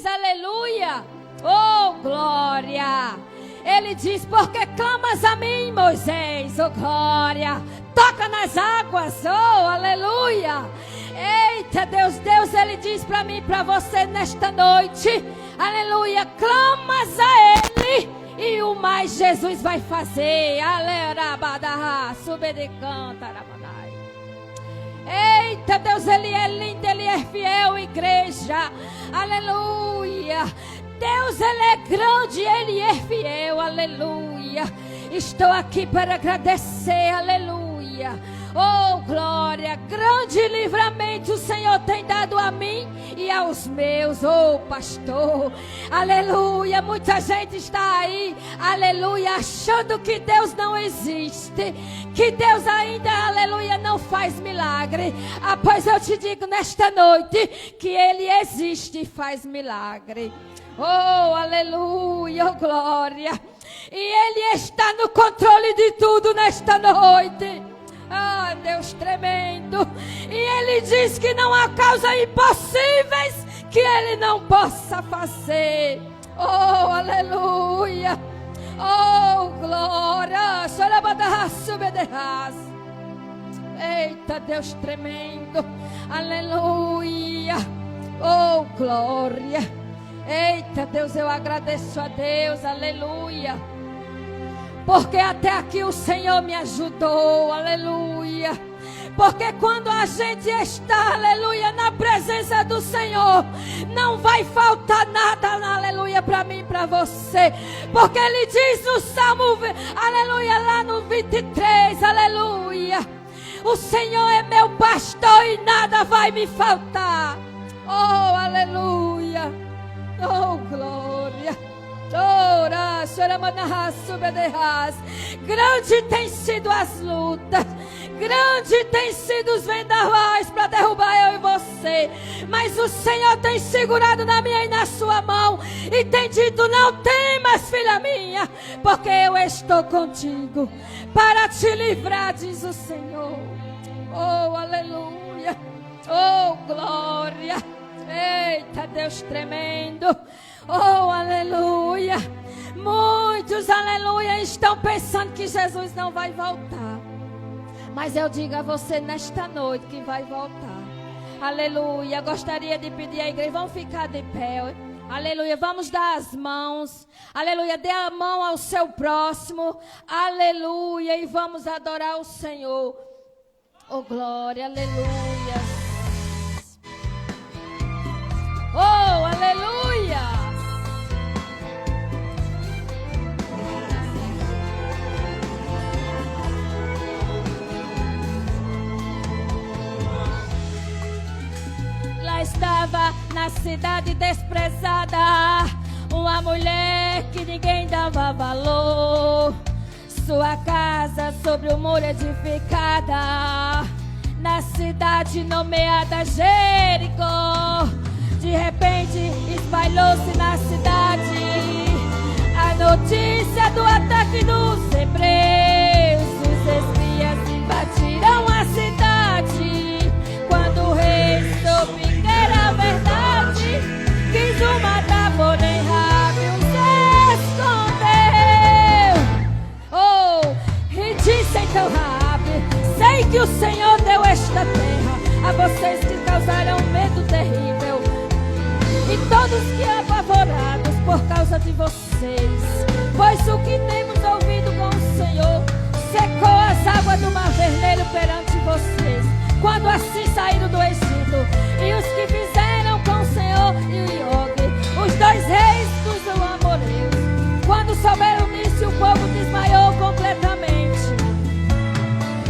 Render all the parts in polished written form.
diz, aleluia, oh glória. Ele diz, porque clamas a mim, Moisés, oh glória. Toca nas águas, oh aleluia. Eita Deus, ele diz para mim, para você nesta noite, aleluia, clamas a Ele e o mais Jesus vai fazer. Aleluia, sube de canta, arabadai. Eita Deus, Ele é lindo, Ele é fiel, igreja, aleluia. Deus, Ele é grande, Ele é fiel, aleluia. Estou aqui para agradecer, aleluia. Oh glória, grande livramento o Senhor tem dado a mim e aos meus, oh pastor, aleluia. Muita gente está aí, aleluia, achando que Deus não existe, que Deus ainda, aleluia, não faz milagre. Pois eu te digo nesta noite que Ele existe e faz milagre. Oh aleluia, oh glória. E Ele está no controle de tudo nesta noite. Ah, Deus tremendo. E Ele diz que não há causas impossíveis que Ele não possa fazer. Oh, aleluia. Oh, glória. Eita, Deus tremendo. Aleluia. Oh, glória. Eita, Deus, eu agradeço a Deus. Aleluia. Porque até aqui o Senhor me ajudou, aleluia. Porque quando a gente está, aleluia, na presença do Senhor, não vai faltar nada, aleluia, para mim e para você. Porque Ele diz no Salmo, aleluia, lá no 23, aleluia. O Senhor é meu pastor e nada vai me faltar. Oh, aleluia. Oh, glória. Grande tem sido as lutas, grande tem sido os vendavais para derrubar eu e você, mas o Senhor tem segurado na minha e na sua mão e tem dito: não temas, filha minha, porque eu estou contigo para te livrar, diz o Senhor. Oh, aleluia. Oh, glória. Eita, Deus tremendo. Oh, aleluia. Muitos, aleluia, estão pensando que Jesus não vai voltar. Mas eu digo a você nesta noite que vai voltar. Aleluia. Gostaria de pedir à igreja, vamos ficar de pé. Aleluia. Vamos dar as mãos. Aleluia. Dê a mão ao seu próximo. Aleluia. E vamos adorar o Senhor. Oh, glória. Aleluia. Oh, aleluia. Lá estava na cidade desprezada uma mulher que ninguém dava valor. Sua casa sobre o muro edificada na cidade nomeada Jericó. De repente espalhou-se na cidade a notícia do ataque dos hebreus. Os espias invadiram a cidade. Quando o rei soube que era verdade, quis o matar, porém Rabi os escondeu. Oh, e disse então Rabi: sei que o Senhor deu esta terra a vocês que causaram medo terrível, e todos que apavorados por causa de vocês, pois o que temos ouvido com o Senhor secou as águas do Mar Vermelho perante vocês, quando assim saíram do Egito, e os que fizeram com o Senhor e o Og, os dois reis dos amorreus. Quando souberam disso, o povo desmaiou completamente,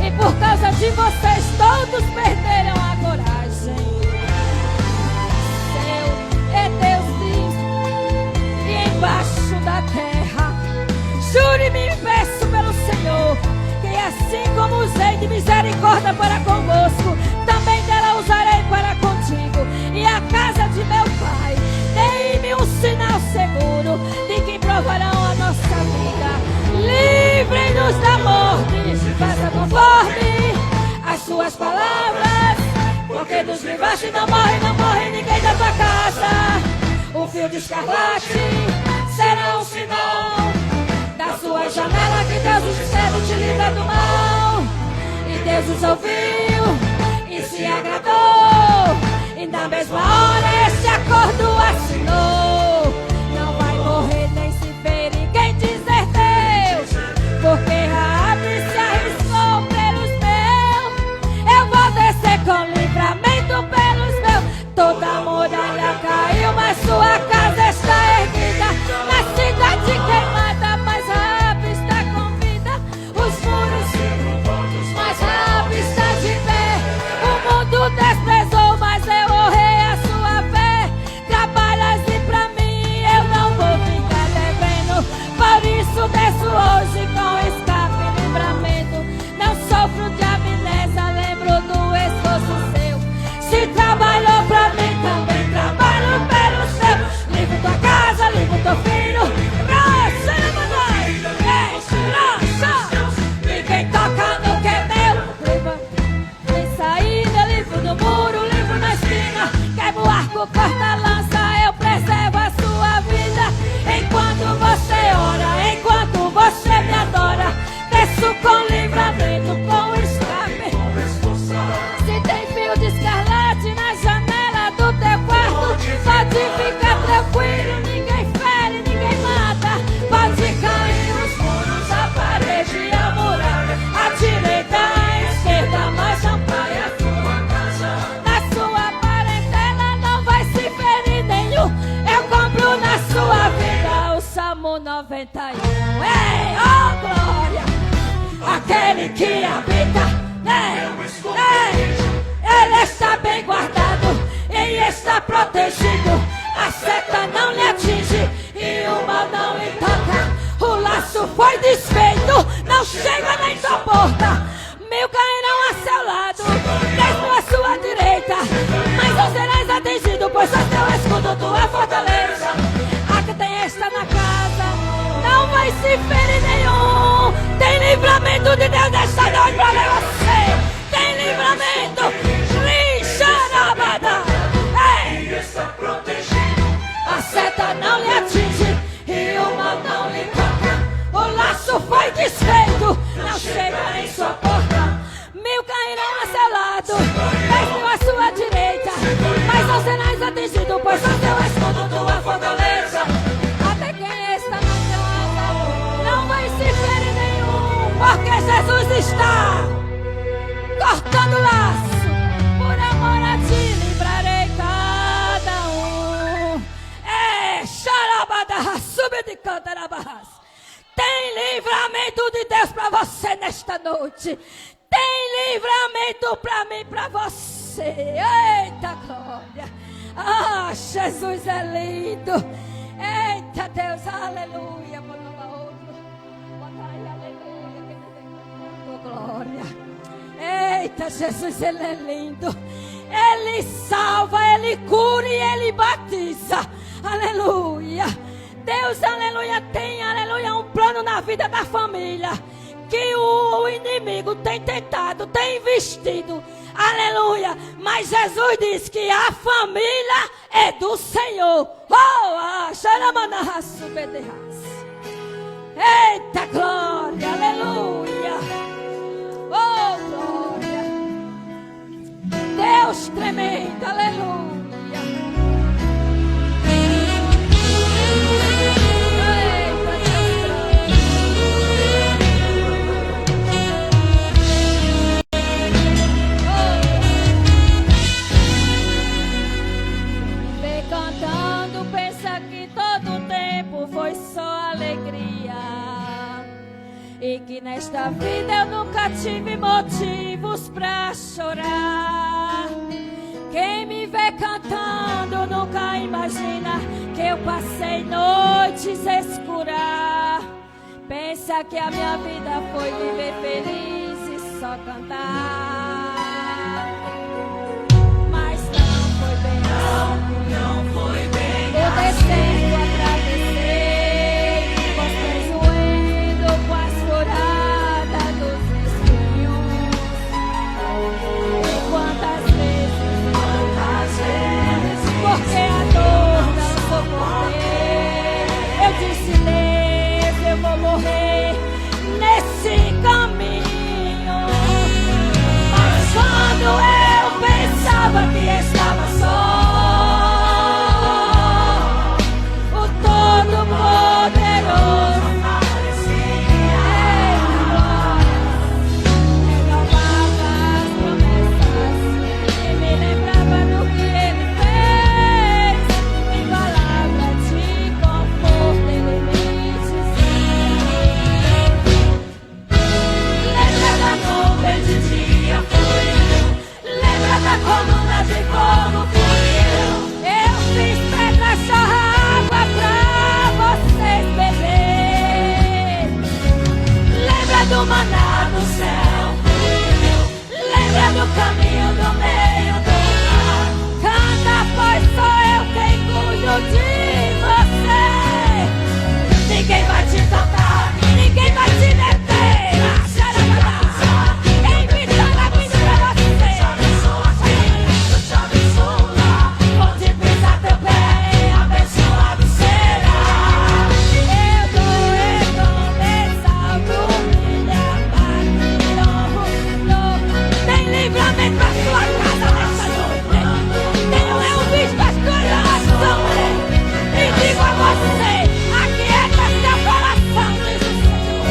e por causa de vocês todos perderam a coragem. É Deus diz, e embaixo da terra, jure-me e peço pelo Senhor, que assim como usei de misericórdia para convosco, também dela usarei para contigo e a casa de meu pai. Dei-me um sinal seguro de que provarão a nossa vida. Livrem-nos da morte, faça conforme as suas palavras. Porque dos livraste não morre ninguém da tua casa. O fio de escarlate será um sinal da sua janela que Deus o cedo te livra do mal. E Deus os ouviu e se agradou, e na mesma hora esse acordo assinou. Não vai morrer nem se ferir quem dizer Deus, porque Raabe se arriscou pelos meus. Eu vou descer com livramento pelos meus. Toda a muralha caiu, mas sua casa está erguida. Na cidade queimada, mas Raabe está com vida. Os muros, mas Raabe está de pé. O mundo desprezou, mas eu honrei a sua fé. Trabalhas e pra mim eu não vou ficar devendo. Por isso desço hoje com escape e livramento. Não sofro de amnésia, lembro do esforço seu. Se trabalhou pra mim, também trabalho pelo seu. Livro tua casa, livro teu filho. Rocha, e quem toca no que é meu. Tem saída, livro do muro, livro na esquina. Quebra o arco, corta a lança, eu preservo a sua vida. Enquanto você ora, enquanto você me adora, desço com livramento, com escape. Se tem fio de escarlate na janela do teu quarto, pode ficar tranquilo, ninguém fere, ninguém mata. Pode cair os muros, a parede e a muralha, a direita, a esquerda, mas não cai a tua casa. Na sua parentela não vai se ferir nenhum. Eu compro na sua vida o Salmo 91. Ei, oh glória! Aquele que habita, ele está bem guardado e está protegido. A seta não lhe atinge e o mal não lhe toca. O laço foi desfeito, não chega nem tua porta. 1000 cairão a seu lado, 10.000 à sua direita, mas não serás atingido, pois só teu escudo, tua fortaleza. A que tem esta na casa não vai se ferir nenhum. Tem livramento de Deus nesta noite pra ver você. Tem livramento. Lixarabada. Ei! Está protegido. A seta não lhe atinge e o mal não lhe toca. O laço foi desfeito, não chega em sua porta. 1000 cairão a seu lado, 10.000 à sua direita, mas não serás atingido, pois só teu escudo, tua fortaleza. Até quem está na casa não vai se ferir nenhum, porque Jesus está cortando o laço. Por amor a ti livrarei cada um. Xarabada, sube de cantarabas. Tem livramento de Deus para você nesta noite. Tem livramento para mim, para você. Eita glória. Ah, Jesus é lindo. Eita Deus, aleluia. Bota aí, aleluia. Glória. Eita Jesus, Ele é lindo. Ele salva, Ele cura e Ele batiza. Aleluia. Deus, aleluia, tem, aleluia, um plano na vida da família que o inimigo tem tentado, tem investido, aleluia, mas Jesus diz que a família é do Senhor. Eita glória, aleluia, oh glória, Deus tremendo, aleluia. Foi só alegria, e que nesta vida eu nunca tive motivos pra chorar. Quem me vê cantando nunca imagina que eu passei noites escuras. Pensa que a minha vida foi viver feliz e só cantar, mas não foi bem assim. Não foi bem assim. Eu descendo atrás. Porque a dor não suportei. maná do céu. Lembra do caminho do meio do mar. Canta, pois sou eu quem cuido de você. Ninguém vai te tocar, ninguém vai te deter. Quem me toca, me pra você. Onde pisar teu pé, abençoado será. Eu dou, exalto, minha paz. Tem livramento pra sua casa nesta noite. Tenho eu visto as coisas são. E digo a você, aquieta seu coração, diz o Senhor.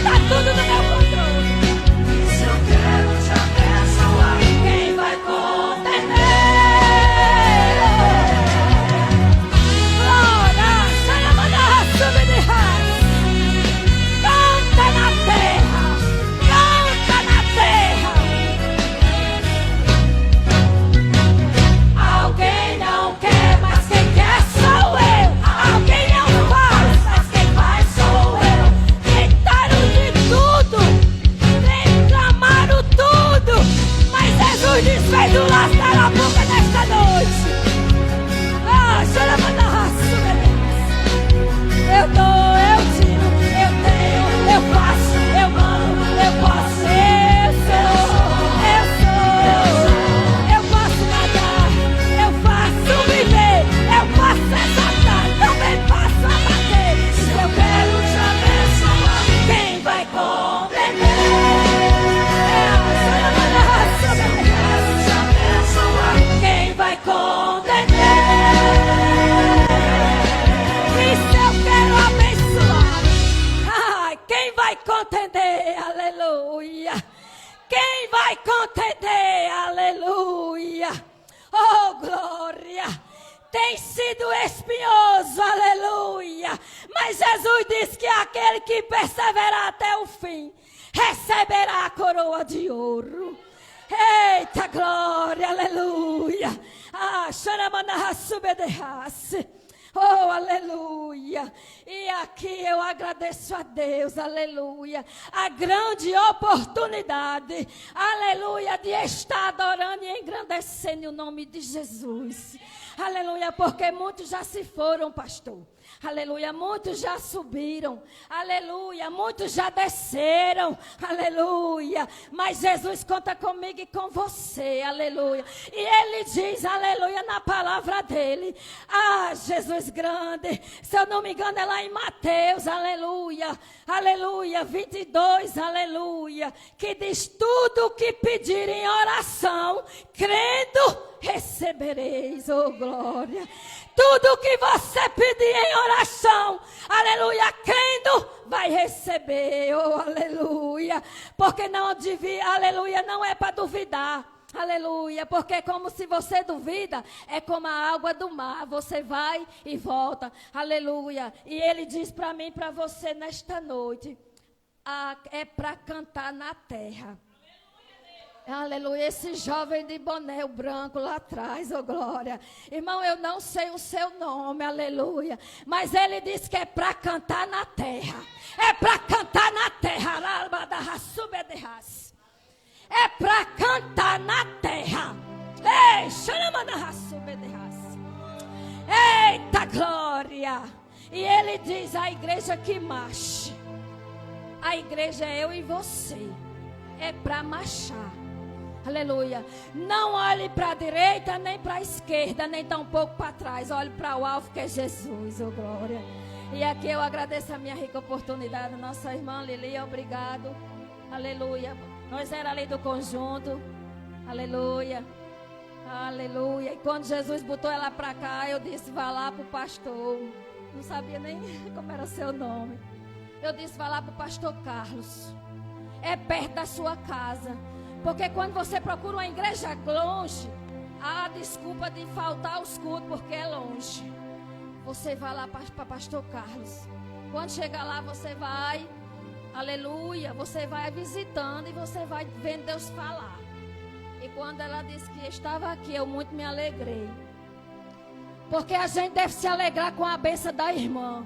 Tá tudo no meu controle. Se eu quero te abençoar, quem vai condenar? Glória, Saramana, sube de raiz. Canta na terra, canta na terra. Alguém não quer, mas quem quer sou eu. Alguém não faz, mas quem faz sou eu. Tentaram de tudo, reclamaram tudo, mas Jesus desfez o laço da boca nesta noite. Ah, Saramana, sube de raiz. Eu dou, eu tiro, eu tenho, eu faço, eu amo, eu posso, eu sou, eu posso nadar, eu faço viver, eu posso exaltar, também posso abater. Se eu quero te abençoar, quem vai condenar? Quem vai condenar? E se eu quero abençoar, ai, quem vai contender? Aleluia. Quem vai contender? Aleluia. Oh, glória. Tem sido espinhoso, aleluia. Mas Jesus disse que aquele que perseverar até o fim receberá a coroa de ouro. Eita glória, aleluia. Ah, Xaramana subederrace. Oh, aleluia. E aqui eu agradeço a Deus, aleluia, a grande oportunidade, aleluia, de estar adorando e engrandecendo o nome de Jesus. Aleluia, porque muitos já se foram, pastor. Aleluia, muitos já subiram. Aleluia, muitos já desceram. Aleluia, mas Jesus conta comigo e com você. Aleluia, e Ele diz, aleluia, na palavra dEle. Ah, Jesus grande, se eu não me engano é lá em Mateus, aleluia. Aleluia, 22, aleluia, que diz tudo o que pedir em oração, crendo, recebereis, oh glória. Tudo que você pedir em oração, aleluia, crendo, vai receber, oh aleluia. Porque não devia, aleluia, não é para duvidar. Aleluia, porque como se você duvida, é como a água do mar, você vai e volta, aleluia. E Ele diz para mim e para você nesta noite, é para cantar na terra. Aleluia, esse jovem de boné branco lá atrás, oh glória. Irmão, eu não sei o seu nome, aleluia. Mas ele disse que é para cantar na terra. É para cantar na terra. É para cantar na terra. Ei, eita glória. E ele diz à igreja que marche. A igreja é eu e você. É para marchar. Aleluia. Não olhe para a direita, nem para a esquerda, nem tampouco para trás. Olhe para o alvo que é Jesus, oh glória. E aqui eu agradeço a minha rica oportunidade. Nossa irmã Lili, obrigado. Aleluia. Nós era ali do conjunto. Aleluia. Aleluia. E quando Jesus botou ela para cá, eu disse, vá lá para o pastor. Não sabia nem como era seu nome. Eu disse, vá lá para o pastor Carlos. É perto da sua casa. Porque quando você procura uma igreja longe, há a desculpa de faltar os cultos, porque é longe. Você vai lá para pastor Carlos. Quando chegar lá, você vai, aleluia, você vai visitando e você vai vendo Deus falar. E quando ela disse que estava aqui, eu muito me alegrei. Porque a gente deve se alegrar com a bênção da irmã.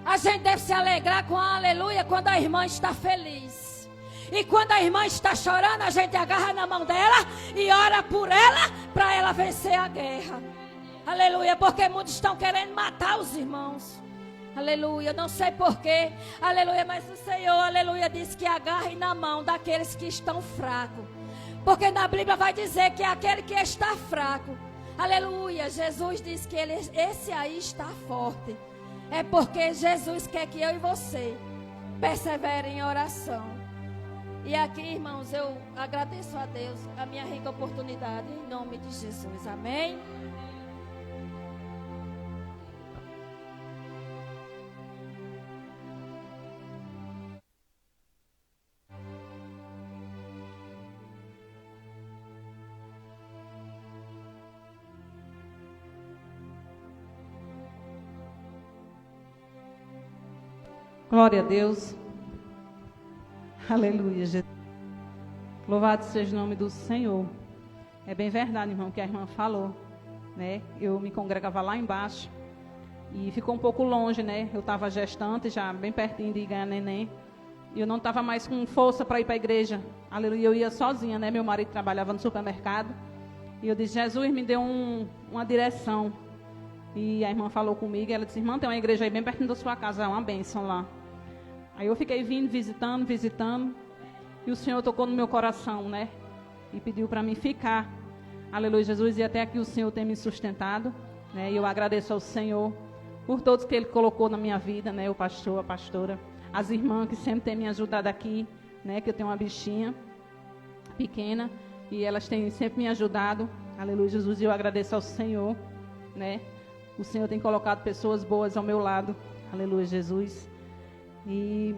A gente deve se alegrar com a aleluia quando a irmã está feliz. E quando a irmã está chorando, a gente agarra na mão dela e ora por ela, para ela vencer a guerra. Aleluia, porque muitos estão querendo matar os irmãos. Aleluia, não sei porquê. Aleluia, mas o Senhor, aleluia, diz que agarre na mão daqueles que estão fracos. Porque na Bíblia vai dizer que é aquele que está fraco. Aleluia, Jesus diz que esse aí está forte. É porque Jesus quer que eu e você perseverem em oração. E aqui, irmãos, eu agradeço a Deus a minha rica oportunidade em nome de Jesus. Amém? Glória a Deus. Aleluia, Jesus. Louvado seja o nome do Senhor. É bem verdade, irmão, que a irmã falou, né? Eu me congregava lá embaixo e ficou um pouco longe, né? Eu estava gestante, já bem pertinho de ganhar neném. E eu não estava mais com força para ir para a igreja. Aleluia, eu ia sozinha, né? Meu marido trabalhava no supermercado. E eu disse, Jesus, me deu uma direção. E a irmã falou comigo, ela disse, irmã, tem uma igreja aí bem pertinho da sua casa, é uma bênção lá. Aí eu fiquei vindo, visitando, e o Senhor tocou no meu coração, né? E pediu para mim ficar. Aleluia, Jesus, e até aqui o Senhor tem me sustentado, né? E eu agradeço ao Senhor por todos que Ele colocou na minha vida, né? O pastor, a pastora, as irmãs que sempre têm me ajudado aqui, né? Que eu tenho uma bichinha pequena, e elas têm sempre me ajudado. Aleluia, Jesus, e eu agradeço ao Senhor, né? O Senhor tem colocado pessoas boas ao meu lado. Aleluia, Jesus. E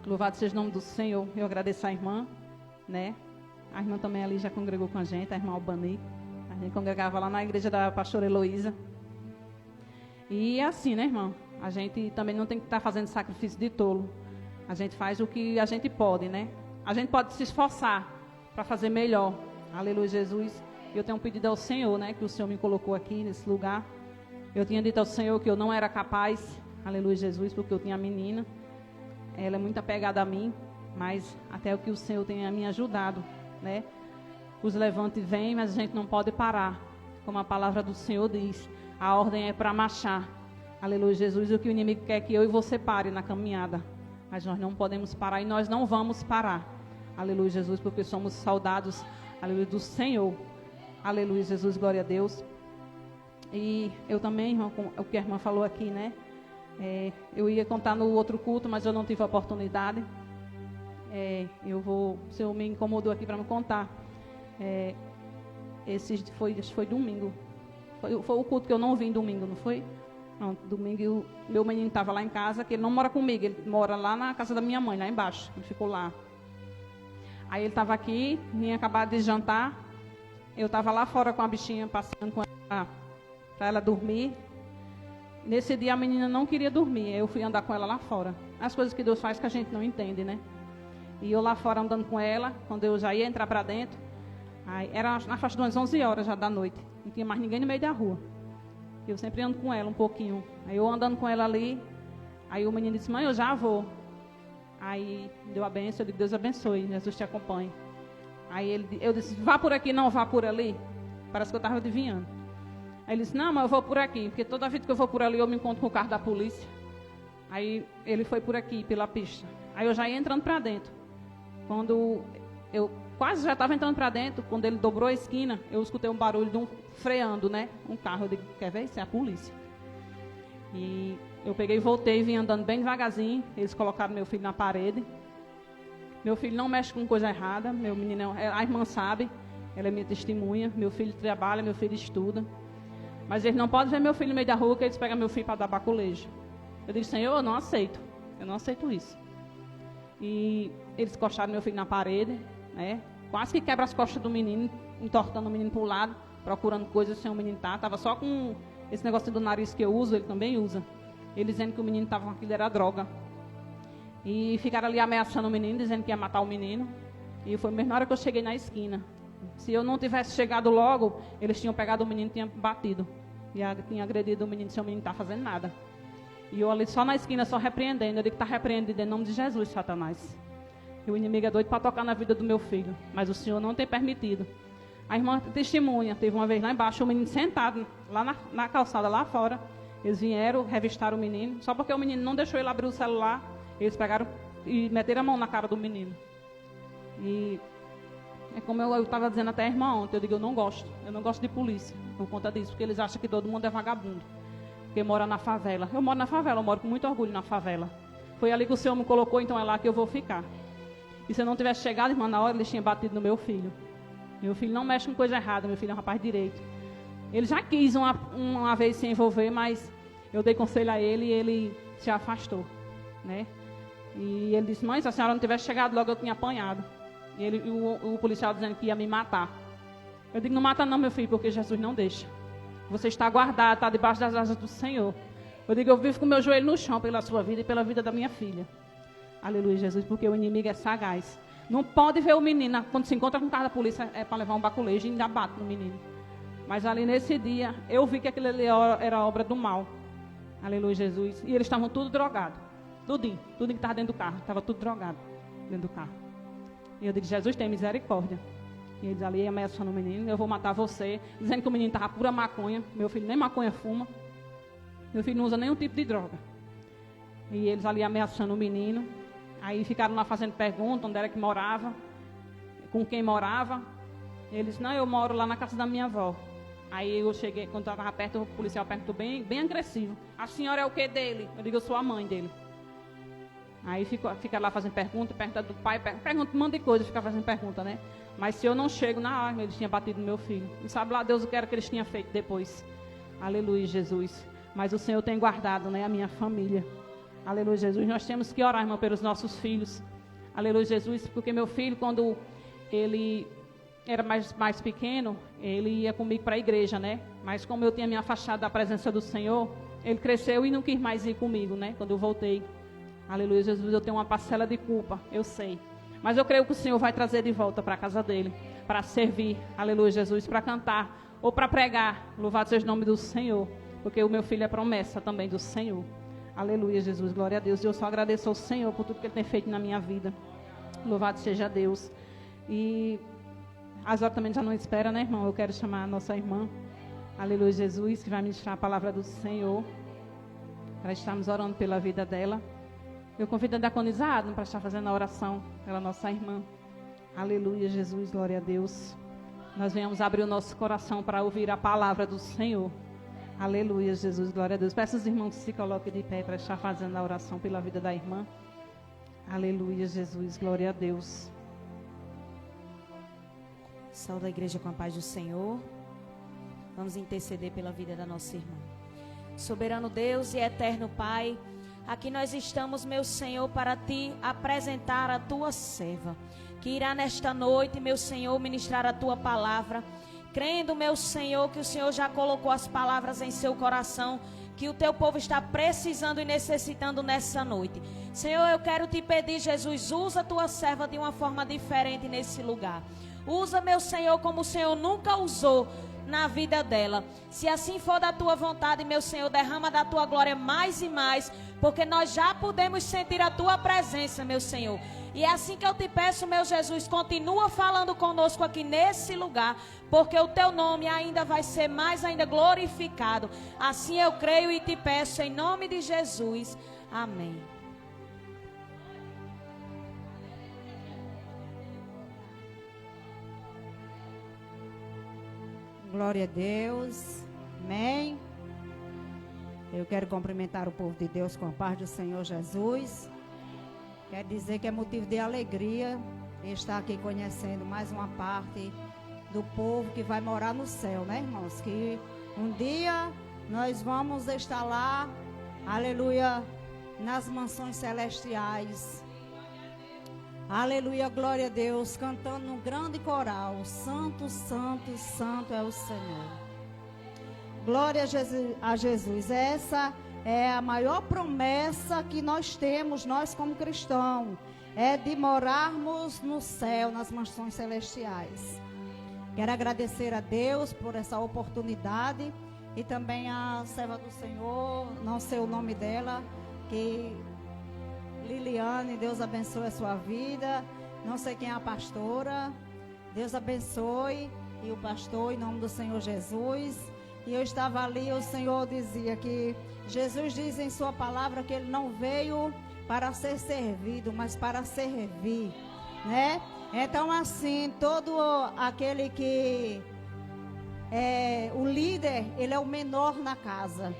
louvado seja o nome do Senhor. Eu agradeço a irmã, né? A irmã também ali já congregou com a gente, a irmã Albani. A gente congregava lá na igreja da pastora Heloísa. E é assim, né, irmão? A gente também não tem que estar fazendo sacrifício de tolo. A gente faz o que a gente pode, né? A gente pode se esforçar para fazer melhor. Aleluia, Jesus. Eu tenho pedido ao Senhor, né? Que o Senhor me colocou aqui nesse lugar. Eu tinha dito ao Senhor que eu não era capaz, aleluia, Jesus, porque eu tinha a menina. Ela é muito apegada a mim, mas até o que o Senhor tenha me ajudado, né? Os levantes vêm, mas a gente não pode parar. Como a palavra do Senhor diz, a ordem é para marchar. Aleluia, Jesus, o que o inimigo quer que eu e você pare na caminhada. Mas nós não podemos parar e nós não vamos parar. Aleluia, Jesus, porque somos soldados, aleluia, do Senhor. Aleluia, Jesus, glória a Deus. E eu também, irmão, o que a irmã falou aqui, né? Eu ia contar no outro culto, mas eu não tive a oportunidade. O Senhor me incomodou aqui para me contar. Acho que foi domingo. Foi o culto que eu não vim domingo, não foi? Não, domingo meu menino estava lá em casa, que ele não mora comigo, ele mora lá na casa da minha mãe, lá embaixo. Ele ficou lá. Aí ele estava aqui, tinha acabado de jantar. Eu estava lá fora com a bichinha, passeando com ela, para ela dormir. Nesse dia a menina não queria dormir, eu fui andar com ela lá fora. As coisas que Deus faz que a gente não entende, né? E eu lá fora andando com ela, quando eu já ia entrar para dentro, aí era na faixa de umas 11 horas já da noite, não tinha mais ninguém no meio da rua. Eu sempre ando com ela um pouquinho. Aí eu andando com ela ali, aí o menino disse, mãe, eu já vou. Aí deu a bênção, eu digo, Deus abençoe, Jesus te acompanhe. Aí eu disse, vá por aqui, não vá por ali. Parece que eu estava adivinhando. Aí ele disse, não, mas eu vou por aqui, porque toda vez que eu vou por ali eu me encontro com o carro da polícia. Aí ele foi por aqui, pela pista. Aí eu já ia entrando para dentro. Quando eu quase já estava entrando para dentro, quando ele dobrou a esquina, eu escutei um barulho de freando, né? Um carro, eu digo, quer ver? Isso é a polícia. E eu peguei e voltei, vim andando bem devagarzinho. Eles colocaram meu filho na parede. Meu filho não mexe com coisa errada. Meu menino, a irmã sabe, ela é minha testemunha. Meu filho trabalha, meu filho estuda. Mas eles não podem ver meu filho no meio da rua, que eles pegam meu filho para dar baculejo. Eu disse, Senhor, eu não aceito isso. E eles encostaram meu filho na parede, né? Quase que quebra as costas do menino, entortando o menino para o lado, procurando coisas sem o menino estar. Estava só com esse negócio do nariz que eu uso, ele também usa. Ele dizendo que o menino estava com aquilo, era droga. E ficaram ali ameaçando o menino, dizendo que ia matar o menino. E foi mesmo na hora que eu cheguei na esquina. Se eu não tivesse chegado logo, eles tinham pegado o menino e tinham batido. E tinham agredido o menino sem o menino estar fazendo nada. E eu ali só na esquina, só repreendendo. Eu digo que está repreendido em nome de Jesus, Satanás. E o inimigo é doido para tocar na vida do meu filho. Mas o Senhor não tem permitido. A irmã testemunha, teve uma vez lá embaixo, o menino sentado, lá na calçada, lá fora. Eles vieram, revistaram o menino. Só porque o menino não deixou ele abrir o celular, eles pegaram e meteram a mão na cara do menino. E é como eu estava dizendo até a irmã ontem, eu digo, eu não gosto de polícia, por conta disso, porque eles acham que todo mundo é vagabundo. Porque mora na favela. Eu moro na favela, eu moro com muito orgulho na favela. Foi ali que o Senhor me colocou, então é lá que eu vou ficar. E se eu não tivesse chegado, irmã, na hora eles tinham batido no meu filho. Meu filho não mexe com coisa errada, meu filho é um rapaz direito. Ele já quis uma vez se envolver, mas eu dei conselho a ele e ele se afastou, né? E ele disse, mãe, se a senhora não tivesse chegado logo, eu tinha apanhado. E o policial dizendo que ia me matar. Eu digo, não mata não, meu filho, porque Jesus não deixa. Você está guardado, está debaixo das asas do Senhor. Eu digo, eu vivo com meu joelho no chão pela sua vida e pela vida da minha filha. Aleluia, Jesus, porque o inimigo é sagaz. Não pode ver o menino, quando se encontra com o carro da polícia, é para levar um baculejo e ainda bate no menino. Mas ali nesse dia, eu vi que aquilo ali era obra do mal. Aleluia, Jesus. E eles estavam tudo drogados. Tudo que estava dentro do carro, estava tudo drogado dentro do carro. E eu digo, Jesus, tem misericórdia. E eles ali ameaçando o menino, eu vou matar você. Dizendo que o menino estava pura maconha. Meu filho nem maconha fuma. Meu filho não usa nenhum tipo de droga. E eles ali ameaçando o menino. Aí ficaram lá fazendo pergunta, onde era que morava, com quem morava. Eles, não, eu moro lá na casa da minha avó. Aí eu cheguei, quando eu estava perto, o policial perguntou bem agressivo. A senhora é o que dele? Eu digo, eu sou a mãe dele. Aí fica lá fazendo pergunta do pai, pergunta um monte de coisa, fica fazendo pergunta, né? Mas se eu não chego na arma, eles tinham batido no meu filho. E sabe lá Deus o que era que eles tinham feito depois. Aleluia, Jesus. Mas o Senhor tem guardado, né, a minha família. Aleluia, Jesus. Nós temos que orar, irmão, pelos nossos filhos. Aleluia, Jesus. Porque meu filho, quando ele era mais pequeno, ele ia comigo para a igreja, né? Mas como eu tinha me afastado da presença do Senhor, ele cresceu e não quis mais ir comigo, né? Quando eu voltei. Aleluia, Jesus, eu tenho uma parcela de culpa, eu sei. Mas eu creio que o Senhor vai trazer de volta para a casa dele, para servir, aleluia, Jesus, para cantar ou para pregar. Louvado seja o nome do Senhor, porque o meu filho é promessa também do Senhor. Aleluia, Jesus, glória a Deus. Eu só agradeço ao Senhor por tudo que Ele tem feito na minha vida. Louvado seja Deus. E as horas também já não espera, né, irmão? Eu quero chamar a nossa irmã, aleluia, Jesus, que vai ministrar a palavra do Senhor, para estarmos orando pela vida dela. Eu convido a diaconizado para estar fazendo a oração pela nossa irmã. Aleluia, Jesus, glória a Deus. Nós venhamos abrir o nosso coração para ouvir a palavra do Senhor. Aleluia, Jesus, glória a Deus. Peço aos irmãos que se coloquem de pé para estar fazendo a oração pela vida da irmã. Aleluia, Jesus, glória a Deus. Saúde a igreja com a paz do Senhor. Vamos interceder pela vida da nossa irmã. Soberano Deus e eterno Pai, aqui nós estamos, meu Senhor, para te apresentar a tua serva, que irá nesta noite, meu Senhor, ministrar a tua palavra, crendo, meu Senhor, que o Senhor já colocou as palavras em seu coração, que o teu povo está precisando e necessitando nessa noite. Senhor, eu quero te pedir, Jesus, usa a tua serva de uma forma diferente nesse lugar. Usa, meu Senhor, como o Senhor nunca usou na vida dela. Se assim for da tua vontade, meu Senhor, derrama da tua glória mais e mais, porque nós já podemos sentir a tua presença, meu Senhor. E é assim que eu te peço, meu Jesus, continua falando conosco aqui nesse lugar, porque o teu nome ainda vai ser mais ainda glorificado. Assim eu creio e te peço em nome de Jesus. Amém. Glória a Deus, amém. Eu quero cumprimentar o povo de Deus com a paz do Senhor Jesus. Quero dizer que é motivo de alegria estar aqui conhecendo mais uma parte do povo que vai morar no céu, né, irmãos? Que um dia nós vamos estar lá, aleluia, nas mansões celestiais. Aleluia, glória a Deus, cantando um grande coral. Santo, santo, santo é o Senhor. Glória a Jesus. Essa é a maior promessa que nós temos, nós como cristãos. É de morarmos no céu, nas mansões celestiais. Quero agradecer a Deus por essa oportunidade e também a serva do Senhor, não sei o nome dela, que Liliane, Deus abençoe a sua vida. Não sei quem é a pastora. Deus abençoe. E o pastor, em nome do Senhor Jesus. E eu estava ali, o Senhor dizia que Jesus diz em sua palavra que ele não veio para ser servido, mas para servir, né? Então assim, todo aquele que é o líder, ele é o menor na casa.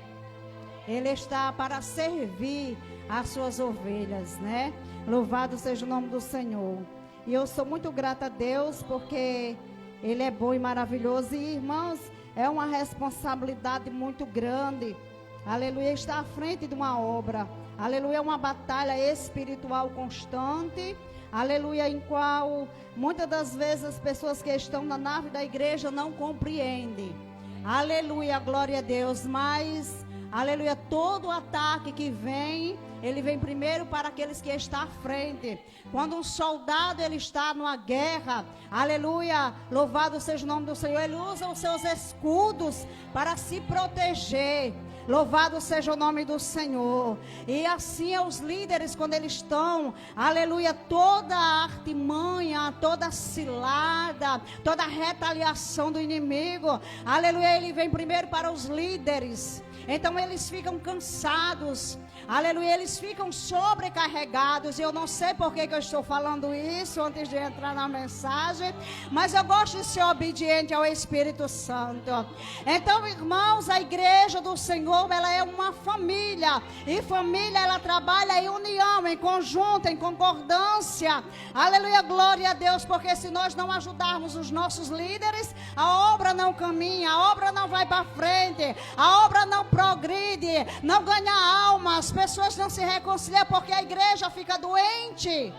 Ele está para servir as suas ovelhas, né? Louvado seja o nome do Senhor. E eu sou muito grata a Deus, porque Ele é bom e maravilhoso. E, irmãos, é uma responsabilidade muito grande. Aleluia, estar à frente de uma obra. Aleluia, é uma batalha espiritual constante. Aleluia, em qual muitas das vezes as pessoas que estão na nave da igreja não compreendem. Aleluia, glória a Deus. Mas, aleluia, todo ataque que vem, ele vem primeiro para aqueles que estão à frente. Quando um soldado ele está numa guerra, aleluia, louvado seja o nome do Senhor, ele usa os seus escudos para se proteger. Louvado seja o nome do Senhor. E assim é os líderes quando eles estão, aleluia, toda a artimanha, toda a cilada, toda a retaliação do inimigo, aleluia, ele vem primeiro para os líderes. Então eles ficam cansados, aleluia, eles ficam sobrecarregados. E eu não sei por que eu estou falando isso antes de entrar na mensagem, mas eu gosto de ser obediente ao Espírito Santo. Então, irmãos, a igreja do Senhor, ela é uma família. E família, ela trabalha em união, em conjunto, em concordância. Aleluia, glória a Deus, porque se nós não ajudarmos os nossos líderes, a obra não caminha, a obra não vai para frente, a obra não progride, não ganha alma, as pessoas não se reconciliam porque a igreja fica doente.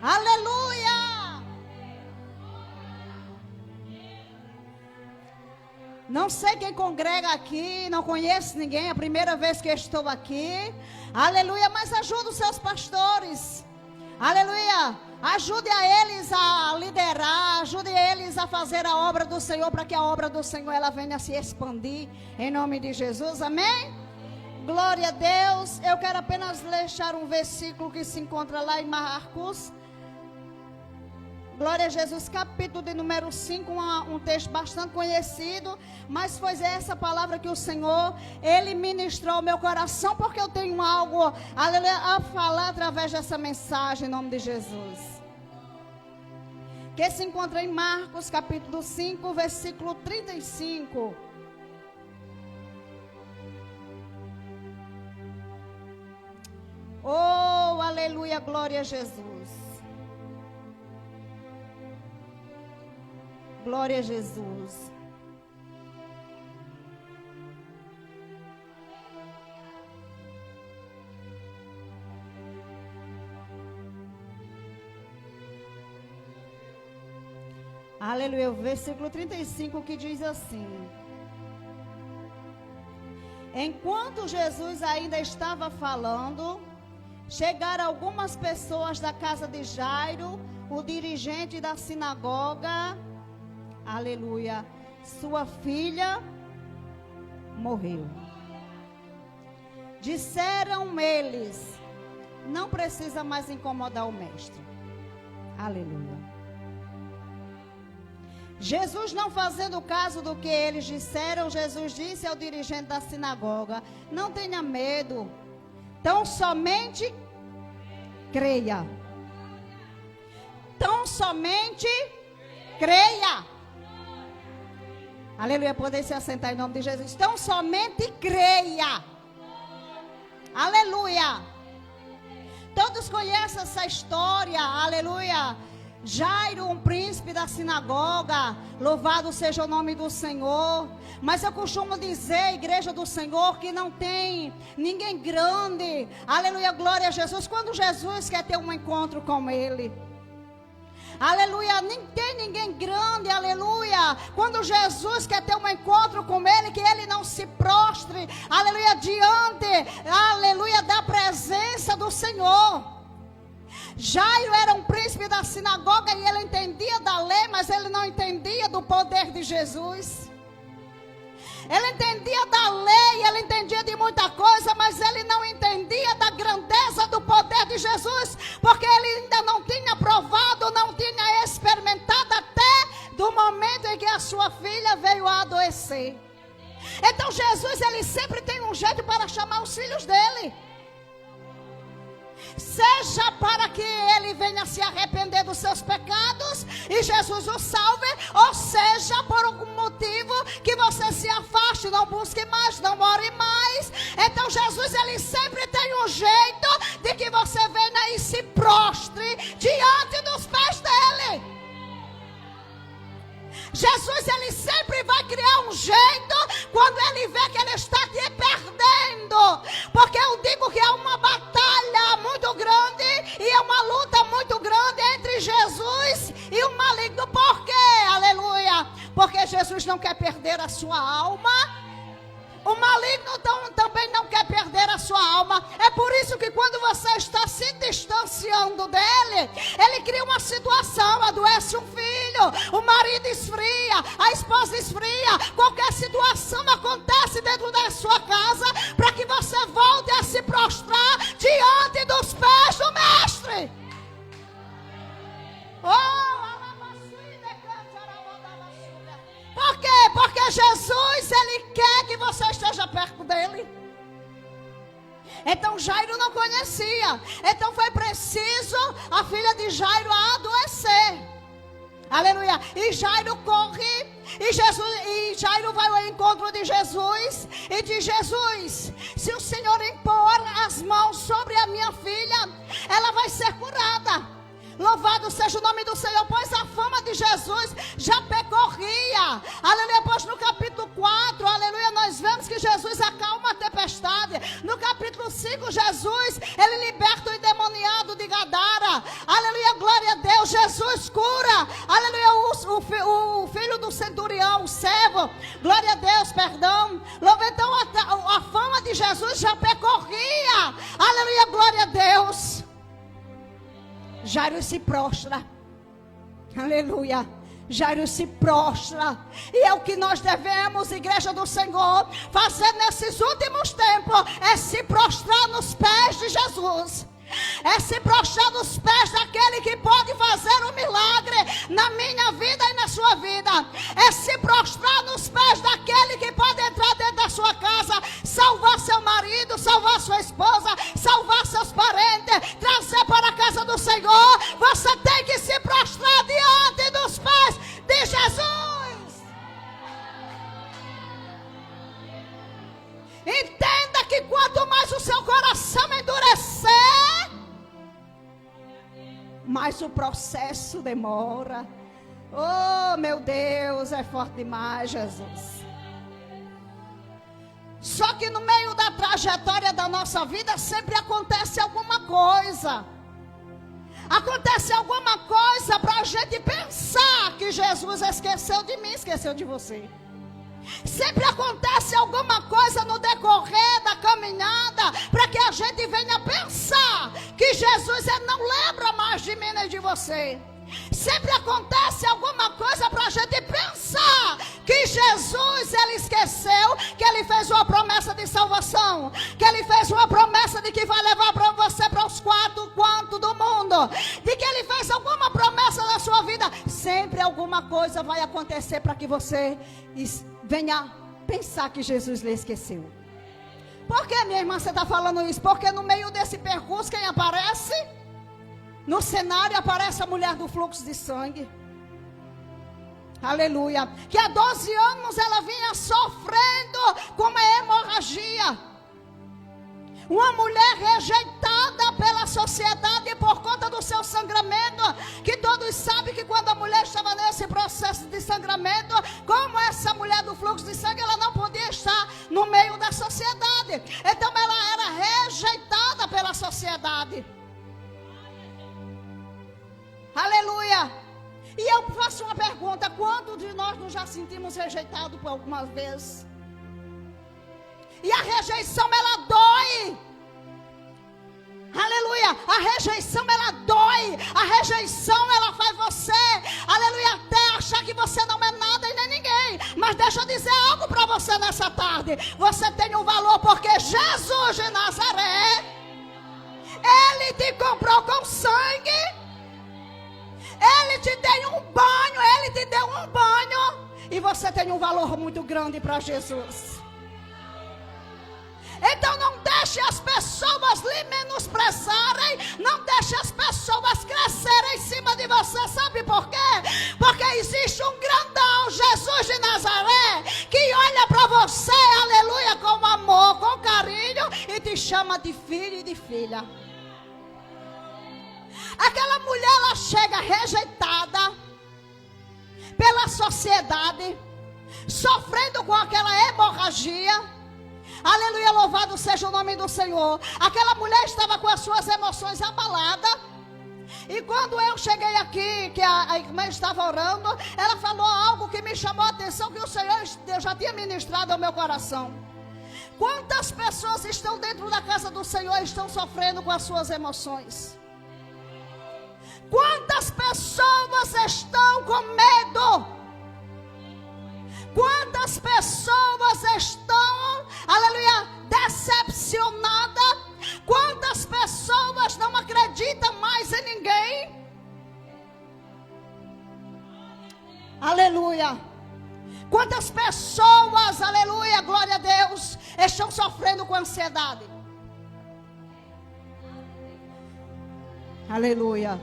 Aleluia! Não sei quem congrega aqui, não conheço ninguém, é a primeira vez que estou aqui. Aleluia, mas ajuda os seus pastores. Aleluia, ajude a eles a liderar, ajude eles a fazer a obra do Senhor, para que a obra do Senhor ela venha a se expandir, em nome de Jesus, amém? Glória a Deus. Eu quero apenas deixar um versículo que se encontra lá em Marcos, glória a Jesus, capítulo de número 5, um texto bastante conhecido, mas foi essa palavra que o Senhor, Ele ministrou ao meu coração, porque eu tenho algo, aleluia, a falar através dessa mensagem, em nome de Jesus. Que se encontra em Marcos, capítulo 5, versículo 35. Oh, aleluia, glória a Jesus. Glória a Jesus. Aleluia. O versículo 35 que diz assim: enquanto Jesus ainda estava falando, chegaram algumas pessoas da casa de Jairo, o dirigente da sinagoga. Aleluia, sua filha morreu. Disseram eles: não precisa mais incomodar o mestre. Aleluia. Jesus, não fazendo caso do que eles disseram, Jesus disse ao dirigente da sinagoga: não tenha medo, tão somente creia. Tão somente creia. Aleluia, poder se assentar em nome de Jesus. Então somente creia. Aleluia. Todos conhecem essa história. Aleluia. Jairo, um príncipe da sinagoga. Louvado seja o nome do Senhor. Mas eu costumo dizer, igreja do Senhor, que não tem ninguém grande. Aleluia, glória a Jesus. Quando Jesus quer ter um encontro com Ele, aleluia, nem tem ninguém grande, aleluia. Quando Jesus quer ter um encontro com Ele, que Ele não se prostre, aleluia, diante, aleluia, da presença do Senhor. Jairo era um príncipe da sinagoga e ele entendia da lei, mas ele não entendia do do poder de Jesus. Ele entendia da lei, ele entendia de muita coisa, mas ele não entendia da grandeza do poder de Jesus, porque ele ainda não tinha provado, não tinha experimentado até do momento em que a sua filha veio a adoecer. Então Jesus, ele sempre tem um jeito para chamar os filhos dele. Seja para que ele venha se arrepender dos seus pecados e Jesus o salve, ou seja por algum motivo que você se afaste, não busque mais, não ore mais. Então Jesus, ele sempre tem um jeito de que você venha e se prostre diante dos pés dele. Jesus, ele sempre vai criar um jeito quando ele vê que ele está te perdendo, porque eu digo que é uma batalha muito grande e é uma luta muito grande entre Jesus e o maligno. Por quê? Aleluia! Porque Jesus não quer perder a sua alma. O maligno também não quer perder a sua alma. É por isso que quando você está se distanciando dele, ele cria uma situação, adoece um filho, o marido esfria, a esposa esfria, qualquer situação acontece dentro da sua casa, para que você volte a se prostrar diante dos pés do mestre. Por quê? Porque Jesus, ele quer que você esteja perto dele. Então Jairo não conhecia. Então foi preciso a filha de Jairo adoecer. Aleluia. E Jairo corre. E Jairo vai ao encontro de Jesus. E diz: Jesus, se o Senhor impor as mãos sobre a minha filha, ela vai ser curada. Louvado seja o nome do Senhor, pois a fama de Jesus já percorria. Aleluia, pois no capítulo 4, aleluia, nós vemos que Jesus acalma a tempestade. No capítulo 5, Jesus, ele liberta o endemoniado de Gadara. Aleluia, glória a Deus, Jesus cura. Aleluia, o filho do centurião, o servo. Glória a Deus, perdão. Louva, então a fama de Jesus já percorria. Aleluia, glória a Deus. Jairo se prostra. Aleluia. Jairo se prostra. E é o que nós devemos, igreja do Senhor, fazer nesses últimos tempos. É se prostrar nos pés de Jesus. É se prostrar nos pés daquele que pode fazer um milagre na minha vida e na sua vida. É se prostrar nos pés daquele que pode entrar dentro da sua casa, salvar seu marido, salvar sua esposa, salvar seus parentes, trazer para a casa do Senhor. Você tem que se prostrar diante dos pés de Jesus. Entenda que quanto mais o seu coração endurecer, mas o processo demora. Oh, meu Deus, é forte demais, Jesus. Só que no meio da trajetória da nossa vida sempre acontece alguma coisa. Acontece alguma coisa para a gente pensar que Jesus esqueceu de mim, esqueceu de você. Sempre acontece alguma coisa no decorrer da caminhada para que a gente venha pensar que Jesus não lembra mais de mim nem de você. Sempre acontece alguma coisa para a gente pensar que Jesus, ele esqueceu que ele fez uma promessa de salvação, que ele fez uma promessa de que vai levar para você para os 4 cantos do mundo, de que ele fez alguma promessa na sua vida. Sempre alguma coisa vai acontecer para que você venha pensar que Jesus lhe esqueceu. Por que, minha irmã, você está falando isso? Porque no meio desse percurso, quem aparece? No cenário aparece a mulher do fluxo de sangue. Aleluia. Que há 12 anos ela vinha sofrendo com uma hemorragia. Uma mulher rejeitada pela sociedade por conta do seu sangramento. Que todos sabem que quando a mulher estava nesse processo de sangramento, como essa mulher do fluxo de sangue, ela não podia estar no meio da sociedade. Então ela era rejeitada pela sociedade. Aleluia. E eu faço uma pergunta: quantos de nós nos já sentimos rejeitados por alguma vez? E a rejeição, ela dói. Aleluia. A rejeição, ela dói. A rejeição, ela faz você, aleluia, até achar que você não é nada Mas deixa eu dizer algo para você nessa tarde. Você tem um valor porque Jesus de Nazaré, Ele te comprou com sangue. Ele te deu um banho, Ele te deu um banho. E você tem um valor muito grande para Jesus. Então não deixe as pessoas lhe menosprezarem. Não deixe as pessoas crescerem em cima de você. Sabe por quê? Porque existe um grandão, Jesus de Nazaré, que olha para você, aleluia, com amor, com carinho, e te chama de filho e de filha. Aquela mulher, ela chega rejeitada pela sociedade, sofrendo com aquela hemorragia. Aleluia, louvado seja o nome do Senhor. Aquela mulher estava com as suas emoções abaladas. E quando eu cheguei aqui, que a irmã estava orando, ela falou algo que me chamou a atenção, que o Senhor já tinha ministrado ao meu coração. Quantas pessoas estão dentro da casa do Senhor e estão sofrendo com as suas emoções? Quantas pessoas estão com medo? Quantas pessoas estão, aleluia, decepcionadas? Quantas pessoas não acreditam mais em ninguém? Aleluia. Quantas pessoas, aleluia, glória a Deus, estão sofrendo com ansiedade? Aleluia.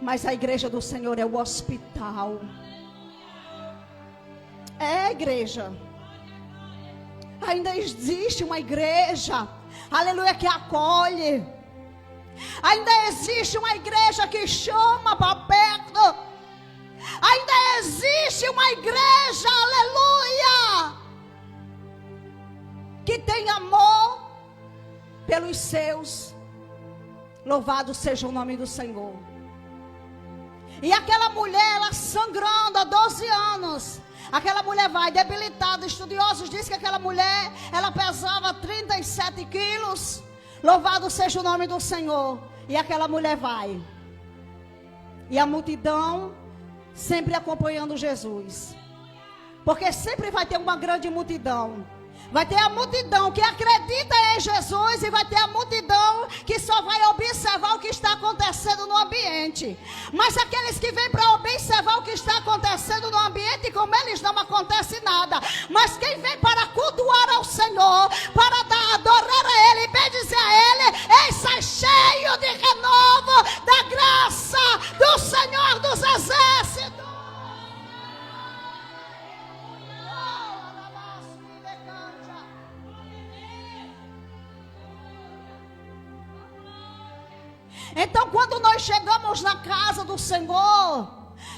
Mas a igreja do Senhor é o hospital. É, igreja. Ainda existe uma igreja, aleluia, que acolhe. Ainda existe uma igreja que chama para perto. Ainda existe uma igreja, aleluia, que tem amor pelos seus. Louvado seja o nome do Senhor. E aquela mulher, ela sangrando há 12 anos. Aquela mulher vai debilitada. Estudiosos dizem que aquela mulher, ela pesava 37 quilos. Louvado seja o nome do Senhor. E aquela mulher vai. E a multidão sempre acompanhando Jesus. Porque sempre vai ter uma grande multidão. Vai ter a multidão que acredita em Jesus e vai ter a multidão que só vai observar o que está acontecendo no ambiente. Mas aqueles que vêm para observar o que está acontecendo no ambiente, como eles não acontece nada. Mas quem vem para cultuar ao Senhor, para adorar a Ele, bem dizer a Ele, sai cheio de renovo da graça do Senhor dos Exércitos. Então, quando nós chegamos na casa do Senhor,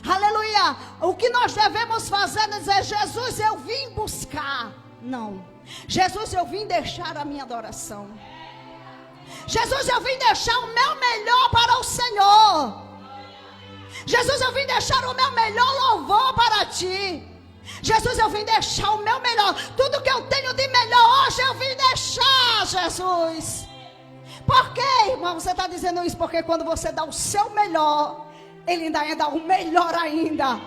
aleluia, o que nós devemos fazer é dizer: Jesus, eu vim buscar. Não, Jesus, eu vim deixar a minha adoração. Jesus, eu vim deixar o meu melhor para o Senhor. Jesus, eu vim deixar o meu melhor louvor para ti. Jesus, eu vim deixar o meu melhor. Tudo que eu tenho de melhor hoje eu vim deixar, Jesus. Por quê, irmão? Você está dizendo isso porque quando você dá o seu melhor, Ele ainda dá o melhor ainda.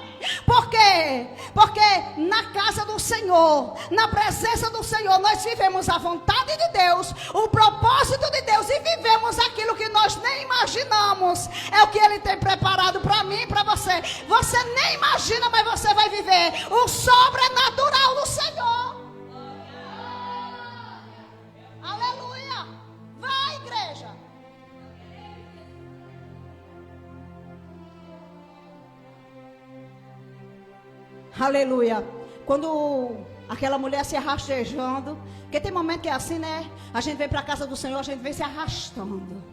Por quê? Porque na casa do Senhor, na presença do Senhor, nós vivemos a vontade de Deus, o propósito de Deus, e vivemos aquilo que nós nem imaginamos. É o que Ele tem preparado para mim e para você. Você nem imagina, mas você vai viver o sobrenatural do Senhor. Aleluia. Vai, igreja. Aleluia. Quando aquela mulher se arrastejando, porque tem momento que é assim, né? A gente vem para a casa do Senhor, a gente vem se arrastando.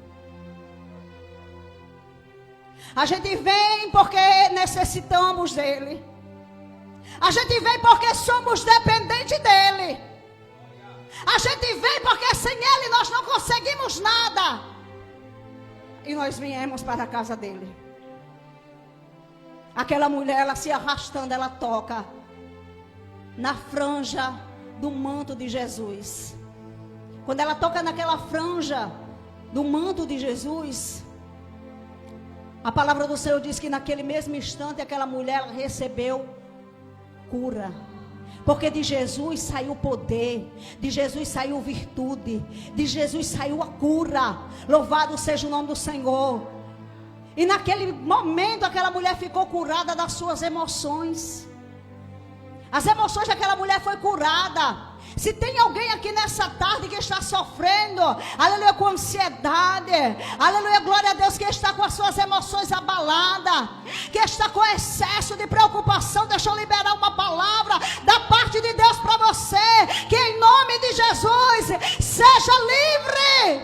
A gente vem porque necessitamos dEle. A gente vem porque somos dependentes dEle. A gente vem porque sem Ele nós não conseguimos nada. E nós viemos para a casa dEle. Aquela mulher, ela se arrastando, ela toca na franja do manto de Jesus. Quando ela toca naquela franja do manto de Jesus, a palavra do Senhor diz que naquele mesmo instante aquela mulher recebeu cura. Porque de Jesus saiu poder, de Jesus saiu virtude, de Jesus saiu a cura. Louvado seja o nome do Senhor. E naquele momento aquela mulher ficou curada das suas emoções. As emoções daquela mulher foi curada. Se tem alguém aqui nessa tarde que está sofrendo, aleluia, com ansiedade, aleluia, glória a Deus, que está com as suas emoções abaladas, que está com excesso de preocupação, deixa eu liberar uma palavra da parte de Deus para você, que em nome de Jesus, seja livre,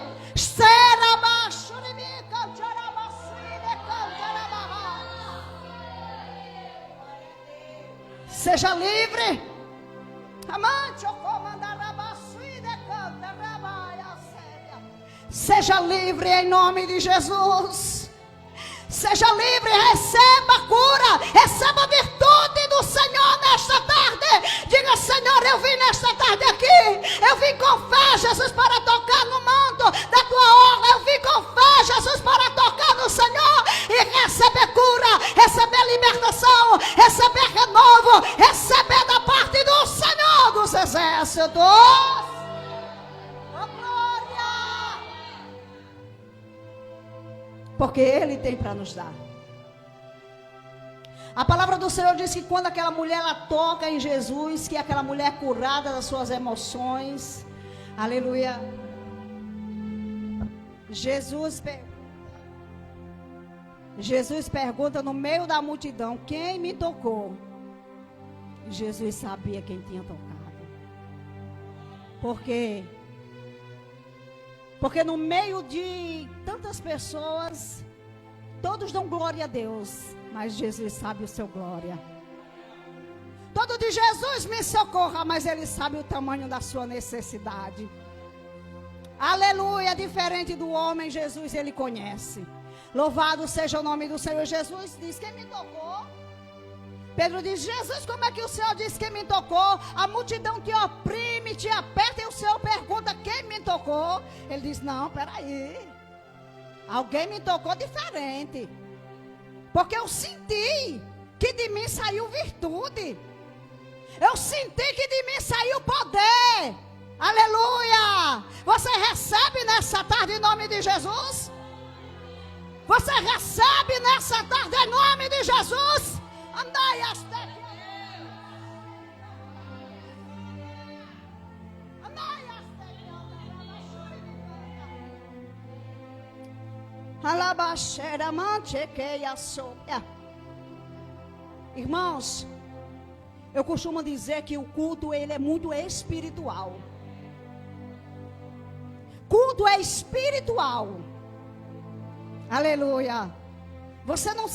seja livre. Seja livre em nome de Jesus. Seja livre, receba a cura, receba a virtude do Senhor nesta tarde. Diga: Senhor, eu vim nesta tarde aqui, eu vim com fé, Jesus, para tocar no manto da tua orla. Eu vim com fé, Jesus, para tocar no Senhor e receber cura, receber libertação, receber renovo, receber da parte do Senhor dos exércitos. Porque Ele tem para nos dar. A palavra do Senhor diz que quando aquela mulher ela toca em Jesus, que aquela mulher é curada das suas emoções. Aleluia. Jesus pergunta no meio da multidão: quem me tocou? Jesus sabia quem tinha tocado. Porque no meio de tantas pessoas, todos dão glória a Deus, mas Jesus sabe o seu glória. Todo de Jesus me socorra, mas Ele sabe o tamanho da sua necessidade. Aleluia, diferente do homem, Jesus Ele conhece. Louvado seja o nome do Senhor. Jesus diz: quem me tocou? Pedro diz: Jesus, como é que o Senhor diz quem me tocou? A multidão te oprime, te aperta, e o Senhor pergunta: quem me tocou? Ele diz: não, peraí, alguém me tocou diferente, porque eu senti que de mim saiu virtude, eu senti que de mim saiu poder. Aleluia. Você recebe nessa tarde em nome de Jesus? Você recebe nessa tarde em nome de Jesus? Andai hasta aqui. Andai hasta aqui. Alabaxera manchequeia soia. Irmãos, eu costumo dizer que o culto ele é muito espiritual. Culto é espiritual. Aleluia. Você não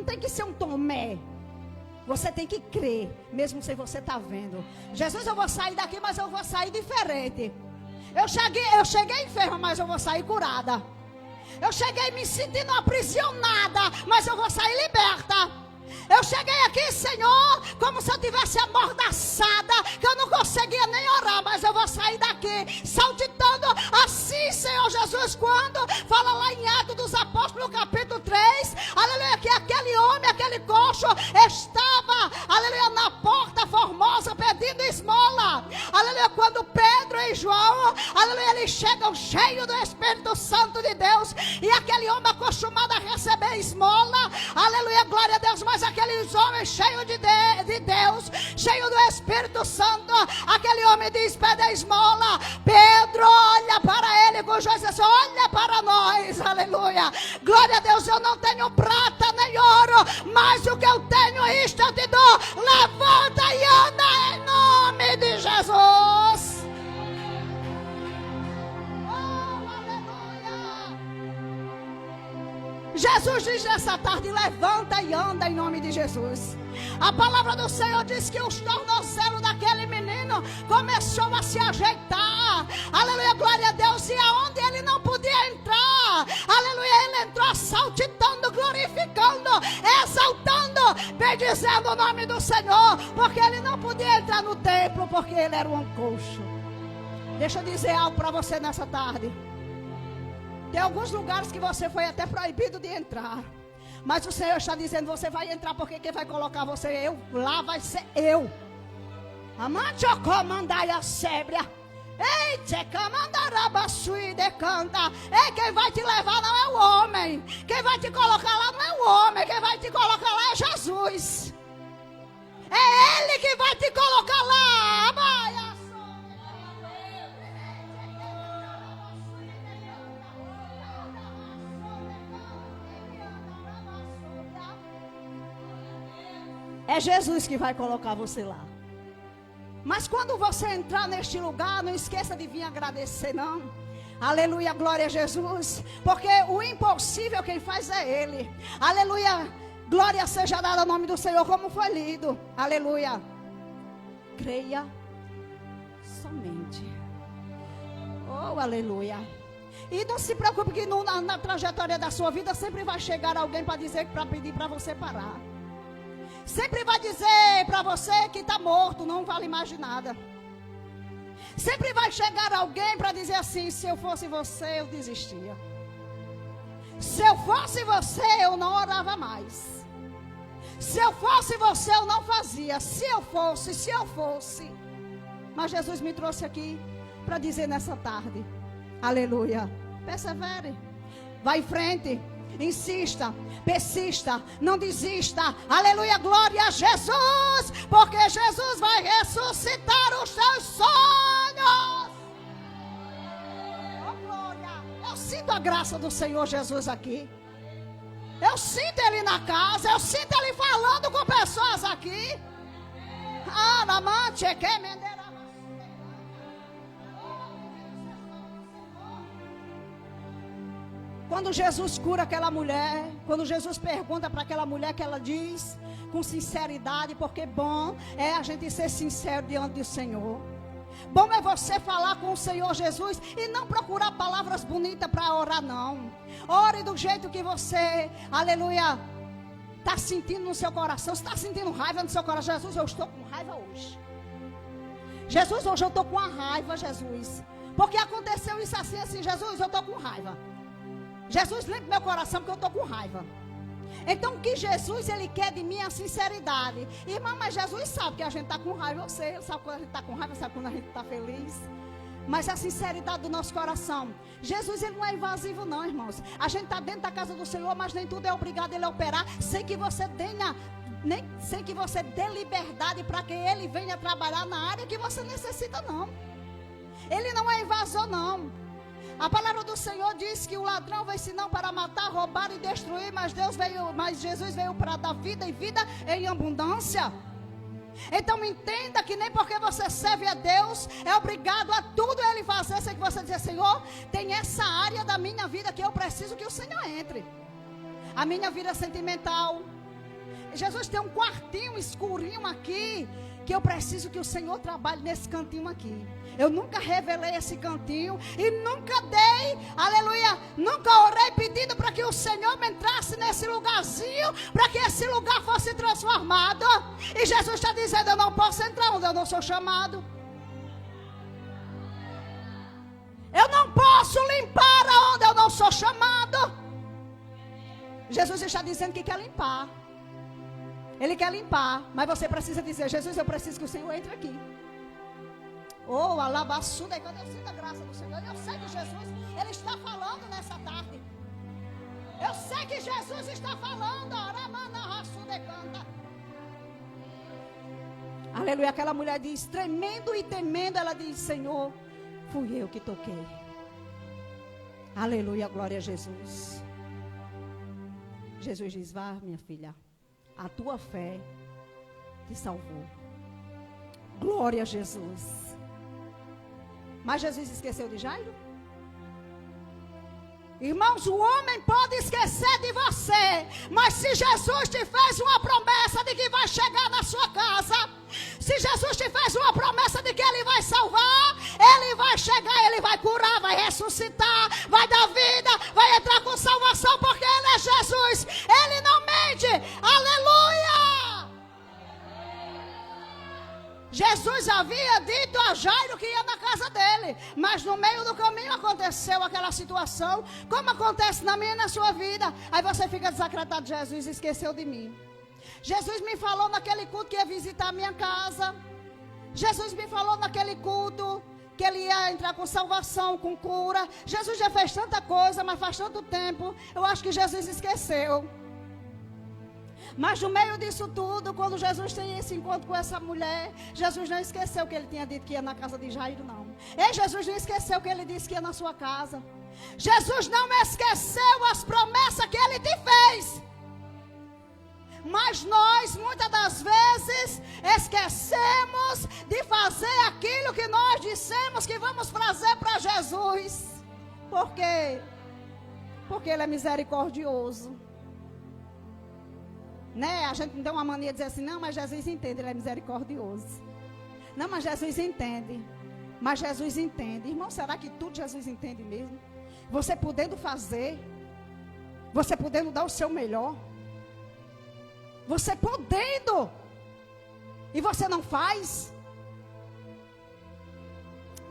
tem que ser um Tomé. Você tem que crer, mesmo sem você estar vendo. Jesus, eu vou sair daqui, mas eu vou sair diferente. Eu cheguei enferma, mas eu vou sair curada. Eu cheguei me sentindo aprisionada, mas eu vou sair liberta. Eu cheguei aqui, Senhor, como se eu tivesse amordaçada, que eu não conseguia nem orar, mas eu vou sair daqui saltitando assim, Senhor Jesus, quando fala lá em Atos dos Apóstolos, capítulo 3, aleluia, que aquele homem, aquele coxo estava, aleluia, na porta formosa pedindo esmola, aleluia, quando Pedro e João, aleluia, eles chegam cheios do Espírito Santo de Deus, e aquele homem acostumado a receber esmola, aleluia, glória a Deus, mas aqueles homens cheios de Deus, cheios do Espírito Santo, aquele homem diz: pede a esmola. Pedro olha para ele com os olhos e diz: olha para nós, aleluia, glória a Deus, eu não tenho prata nem ouro, mas o que eu tenho, isto eu te dou, levanta e anda em nome de Jesus. Jesus diz nessa tarde: levanta e anda em nome de Jesus. A palavra do Senhor diz que os tornozelos daquele menino começou a se ajeitar. Aleluia, glória a Deus. E aonde ele não podia entrar, aleluia, ele entrou saltitando, glorificando, exaltando, bendizendo o nome do Senhor. Porque ele não podia entrar no templo, porque ele era um coxo. Deixa eu dizer algo para você nessa tarde. Tem alguns lugares que você foi até proibido de entrar. Mas o Senhor está dizendo, você vai entrar, porque quem vai colocar você, lá vai ser eu. Amante o comandai a sébria. Ei, quem vai te levar não é o homem. Quem vai te colocar lá não é o homem. Quem vai te colocar lá é Jesus. É Ele que vai te colocar lá. É Jesus que vai colocar você lá. Mas quando você entrar neste lugar, não esqueça de vir agradecer, não. Aleluia, glória a Jesus. Porque o impossível quem faz é Ele. Aleluia, glória seja dada ao nome do Senhor, como foi lido. Aleluia. Creia somente. Oh, aleluia. E não se preocupe que na trajetória da sua vida sempre vai chegar alguém para dizer, para pedir para você parar. Sempre vai dizer para você que está morto, não vale mais de nada. Sempre vai chegar alguém para dizer assim, se eu fosse você, eu desistia. Se eu fosse você, eu não orava mais. Se eu fosse você, eu não fazia. Se eu fosse. Mas Jesus me trouxe aqui para dizer nessa tarde, aleluia, persevere, vai em frente. Insista, persista, não desista. Aleluia, glória a Jesus. Porque Jesus vai ressuscitar os seus sonhos. Oh, glória. Eu sinto a graça do Senhor Jesus aqui. Eu sinto Ele na casa. Eu sinto Ele falando com pessoas aqui. Ah, namante, que mendeira. Quando Jesus cura aquela mulher, quando Jesus pergunta para aquela mulher, que ela diz com sinceridade, porque bom é a gente ser sincero diante do Senhor. Bom é você falar com o Senhor Jesus e não procurar palavras bonitas para orar, não. Ore do jeito que você, aleluia, está sentindo no seu coração. Se está sentindo raiva no seu coração, Jesus, eu estou com raiva hoje. Jesus, hoje eu estou com a raiva, Jesus. Porque aconteceu isso assim, Jesus, eu estou com raiva. Jesus, limpa meu coração porque eu estou com raiva. Então o que Jesus ele quer de mim é a sinceridade. Irmã, mas Jesus sabe que a gente está com raiva. Você sabe quando a gente está com raiva, sabe quando a gente está feliz. Mas a sinceridade do nosso coração. Jesus ele não é invasivo não, irmãos. A gente está dentro da casa do Senhor, mas nem tudo é obrigado ele a operar. Sem que você tenha, sem que você dê liberdade para que ele venha trabalhar na área que você necessita, não. Ele não é invasor, não. A palavra do Senhor diz que o ladrão veio senão para matar, roubar e destruir, mas Jesus veio para dar vida e vida em abundância. Então entenda que nem porque você serve a Deus é obrigado a tudo Ele fazer, sem que você dizer, Senhor, tem essa área da minha vida que eu preciso que o Senhor entre. A minha vida sentimental. Jesus tem um quartinho escurinho aqui, que eu preciso que o Senhor trabalhe nesse cantinho aqui. Eu nunca revelei esse cantinho e nunca dei, aleluia, nunca orei pedindo para que o Senhor me entrasse nesse lugarzinho, para que esse lugar fosse transformado. E Jesus está dizendo, eu não posso entrar onde eu não sou chamado. Eu não posso limpar onde eu não sou chamado. Jesus está dizendo que quer limpar. Ele quer limpar, mas você precisa dizer, Jesus, eu preciso que o Senhor entre aqui. Oh, alabassuda, quando eu sinto a graça do Senhor, eu sei que Jesus, Ele está falando nessa tarde. Eu sei que Jesus está falando. Aleluia, aquela mulher diz, tremendo e temendo, ela diz, Senhor, fui eu que toquei. Aleluia, glória a Jesus. Jesus diz, vá minha filha, a tua fé te salvou. Glória a Jesus. Mas Jesus esqueceu de Jairo? Irmãos, o homem pode esquecer de você, mas se Jesus te fez uma promessa de que vai chegar na sua casa, se Jesus te fez uma promessa de que Ele vai salvar, Ele vai chegar, Ele vai curar, vai ressuscitar, vai dar vida, vai entrar com salvação, porque Ele é Jesus, Ele não mente. Aleluia! Jesus havia dito a Jairo que ia na casa dele, mas Mas no meio do caminho aconteceu aquela situação, como acontece na minha e na sua vida. Aí você fica desacreditado, Jesus esqueceu de mim. Jesus me falou naquele culto que ia visitar a minha casa. Jesus me falou naquele culto que ele ia entrar com salvação, com cura. Jesus já fez tanta coisa, mas faz tanto tempo. Eu acho que Jesus esqueceu. Mas no meio disso tudo, quando Jesus tem esse encontro com essa mulher, Jesus não esqueceu que ele tinha dito que ia na casa de Jairo, não. E Jesus não esqueceu que ele disse que ia na sua casa. Jesus não esqueceu as promessas que ele te fez. Mas nós, muitas das vezes, esquecemos de fazer aquilo que nós dissemos que vamos fazer para Jesus. Por quê? Porque ele é misericordioso. Né? A gente não tem uma mania de dizer assim, não, mas Jesus entende, ele é misericordioso. Não, mas Jesus entende. Mas Jesus entende. Irmão, será que tudo Jesus entende mesmo? Você podendo fazer, você podendo dar o seu melhor, você podendo, e você não faz?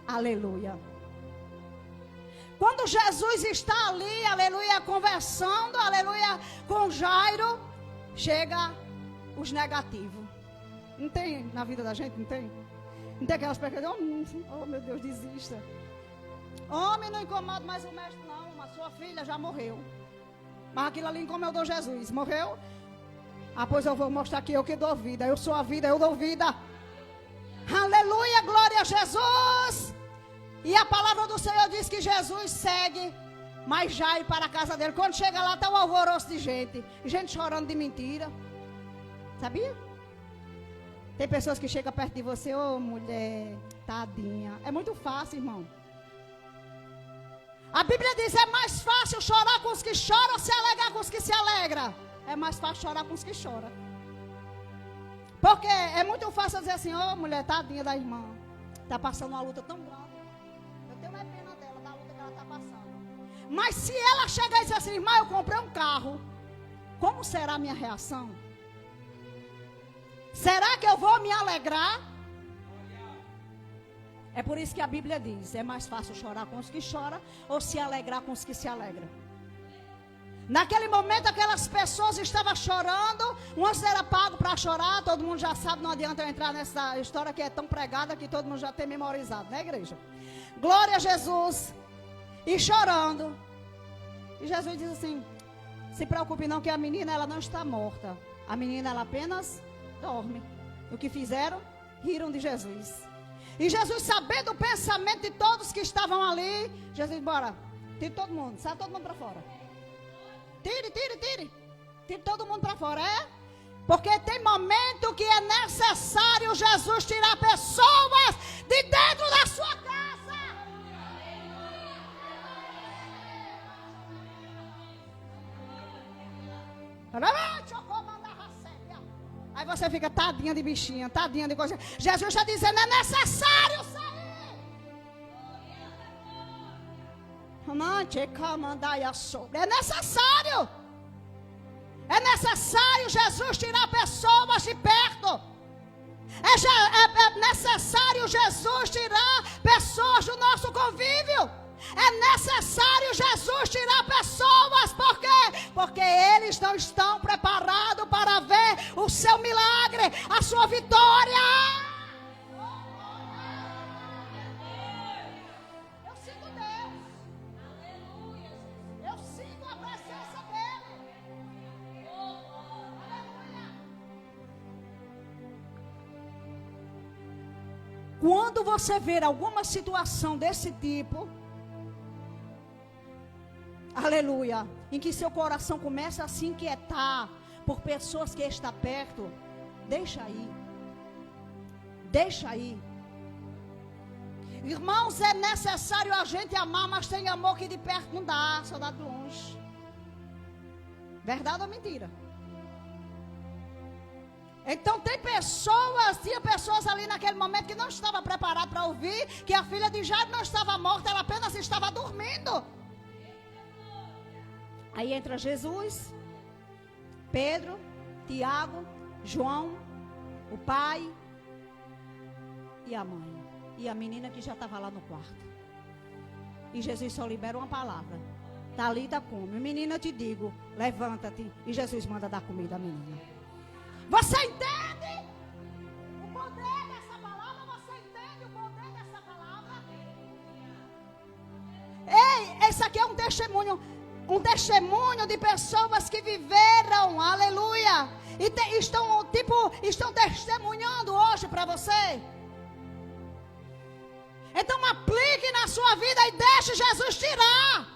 Aleluia. Quando Jesus está ali, aleluia, conversando, aleluia, com Jairo, chega os negativos. Não tem na vida da gente, não tem? Não tem aquelas pessoas que oh meu Deus, desista. Homem, não incomoda mais o mestre não, a sua filha já morreu. Mas aquilo ali incomodou Jesus, morreu? Ah, pois eu vou mostrar que eu que dou vida, eu sou a vida, eu dou vida. Aleluia, glória a Jesus. E a palavra do Senhor diz que Jesus segue mais Jairo para a casa dele. Quando chega lá, está um alvoroço de gente. Gente chorando de mentira. Sabia? Tem pessoas que chegam perto de você. Ô, mulher, tadinha. É muito fácil, irmão. A Bíblia diz, é mais fácil chorar com os que choram, se alegrar com os que se alegram. É mais fácil chorar com os que choram. Porque é muito fácil dizer assim, ô, mulher, tadinha da irmã. Está passando uma luta tão grande. Eu tenho uma pena dela, da luta que ela está passando. Mas se ela chegar e dizer assim, irmã, eu comprei um carro, como será a minha reação? Será que eu vou me alegrar? É por isso que a Bíblia diz, é mais fácil chorar com os que choram ou se alegrar com os que se alegram. Naquele momento aquelas pessoas estavam chorando, umas era pago para chorar, todo mundo já sabe, não adianta eu entrar nessa história que é tão pregada que todo mundo já tem memorizado, né, igreja? Glória a Jesus. E chorando. E Jesus diz assim, se preocupe não que a menina ela não está morta. A menina ela apenas dorme. O que fizeram? Riram de Jesus. E Jesus, sabendo o pensamento de todos que estavam ali, Jesus, bora, tire todo mundo, sai todo mundo para fora. Tire. Tire todo mundo para fora, é? Porque tem momento que é necessário Jesus tirar pessoas de dentro da sua casa. Aí você fica tadinha de bichinha, tadinha de coisa. Jesus está dizendo, é necessário sair. É necessário. É necessário Jesus tirar pessoas de perto. É necessário Jesus tirar pessoas do nosso convívio. É necessário Jesus tirar pessoas. Por quê? Porque eles não estão preparados para ver o seu milagre, a sua vitória. Eu sinto Deus. Eu sinto a presença dele. Aleluia. Quando você ver alguma situação desse tipo, aleluia, em que seu coração começa a se inquietar por pessoas que estão perto, deixa aí. Deixa aí. Irmãos, é necessário a gente amar, mas tem amor que de perto não dá, só dá de longe. Verdade ou mentira? Então tinha pessoas ali naquele momento que não estavam preparadas para ouvir que a filha de Jairo não estava morta, ela apenas estava dormindo. Aí entra Jesus, Pedro, Tiago, João, o pai e a mãe. E a menina que já estava lá no quarto. e Jesus só libera uma palavra. Talita come. Menina, eu te digo, levanta-te. E Jesus manda dar comida à menina. Você entende o poder dessa palavra? Você entende o poder dessa palavra? Ei, esse aqui é um testemunho de pessoas que viveram, aleluia, e estão testemunhando hoje para você. Então aplique na sua vida e deixe Jesus tirar.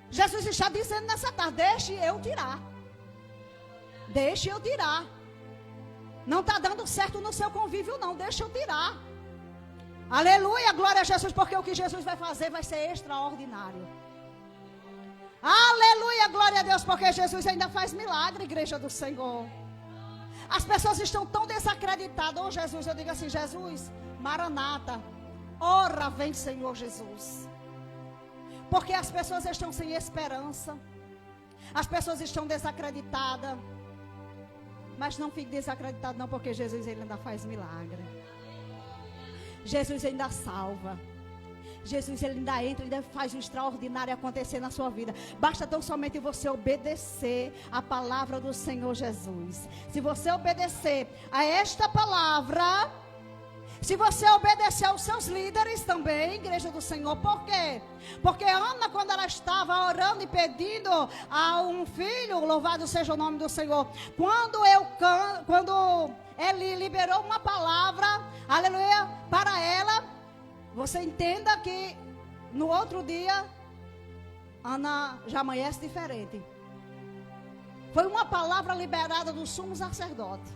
Jesus está dizendo nessa tarde, deixe eu tirar. Deixe eu tirar. Não está dando certo no seu convívio não, deixe eu tirar. Aleluia, glória a Jesus, porque o que Jesus vai fazer vai ser extraordinário. Aleluia, glória a Deus, porque Jesus ainda faz milagre, igreja do Senhor. As pessoas estão tão desacreditadas. Oh Jesus, eu digo assim, Jesus, Maranata, ora vem Senhor Jesus. Porque as pessoas estão sem esperança. As pessoas estão desacreditadas. Mas não fique desacreditado não, porque Jesus ele ainda faz milagre. Jesus ainda salva. Jesus ele ainda entra, ainda faz o extraordinário acontecer na sua vida. Basta tão somente você obedecer a palavra do Senhor Jesus. Se você obedecer a esta palavra, se você obedecer aos seus líderes também, igreja do Senhor, por quê? Porque Ana, quando ela estava orando e pedindo a um filho, louvado seja o nome do Senhor, quando ele liberou uma palavra, aleluia, para ela, você entenda que no outro dia, Ana já amanhece diferente. Foi uma palavra liberada do sumo sacerdote.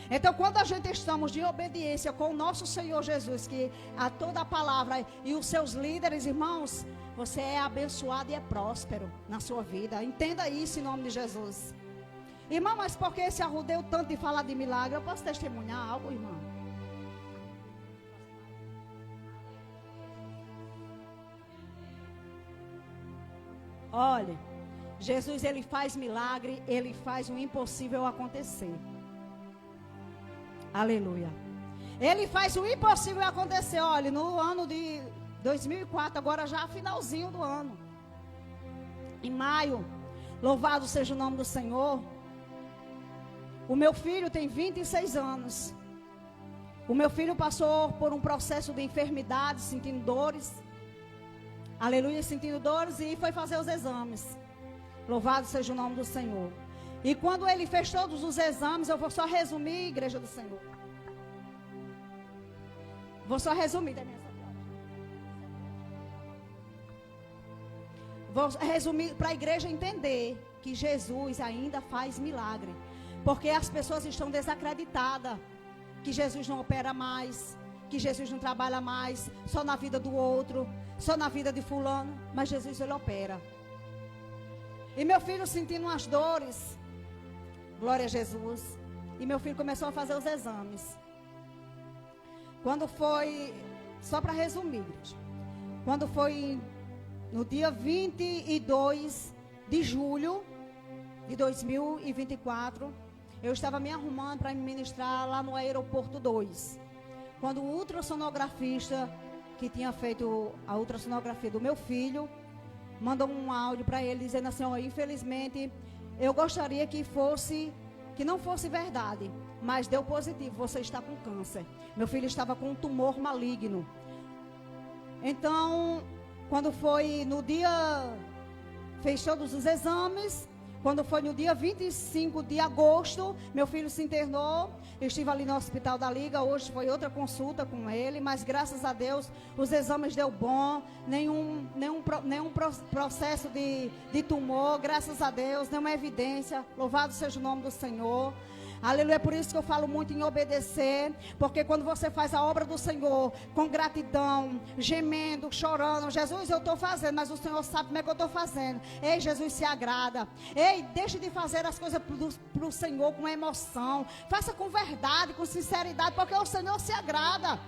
Então, quando a gente estamos de obediência com o nosso Senhor Jesus, que a toda a palavra e os seus líderes, irmãos, você é abençoado e é próspero na sua vida. Entenda isso em nome de Jesus. Irmão, mas por que se arrudeu tanto de falar de milagre? Eu posso testemunhar algo, irmão? Olha, Jesus ele faz milagre, ele faz o impossível acontecer. Aleluia. Ele faz o impossível acontecer. Olha, no ano de 2004, agora já finalzinho do ano, em maio, louvado seja o nome do Senhor. O meu filho tem 26 anos. O meu filho passou por um processo de enfermidade, sentindo dores. Aleluia, sentindo dores, e foi fazer os exames. Louvado seja o nome do Senhor. E quando ele fez todos os exames, eu vou só resumir, igreja do Senhor. Vou só resumir da minha Vou resumir para a igreja entender que Jesus ainda faz milagre. Porque as pessoas estão desacreditadas que Jesus não opera mais, que Jesus não trabalha mais, só na vida do outro, só na vida de fulano, mas Jesus ele opera. E meu filho sentindo umas dores, glória a Jesus, e meu filho começou a fazer os exames. Quando foi, só para resumir, quando foi no dia 22 de julho de 2024, eu estava me arrumando para me ministrar lá no aeroporto 2. Quando o ultrassonografista que tinha feito a ultrassonografia do meu filho mandou um áudio para ele dizendo assim: oh, infelizmente eu gostaria que não fosse verdade, mas deu positivo, você está com câncer. Meu filho estava com um tumor maligno. Então, quando foi no dia, fez todos os exames. Quando foi no dia 25 de agosto, meu filho se internou. Eu estive ali no Hospital da Liga. Hoje foi outra consulta com ele, mas graças a Deus os exames deu bom. Nenhum processo de tumor, graças a Deus, nenhuma evidência. Louvado seja o nome do Senhor. Aleluia, é por isso que eu falo muito em obedecer, porque quando você faz a obra do Senhor com gratidão, gemendo, chorando, Jesus, eu estou fazendo, mas o Senhor sabe como é que eu estou fazendo. Ei, Jesus se agrada. Ei, deixe de fazer as coisas para o Senhor com emoção. Faça com verdade, com sinceridade, porque o Senhor se agrada.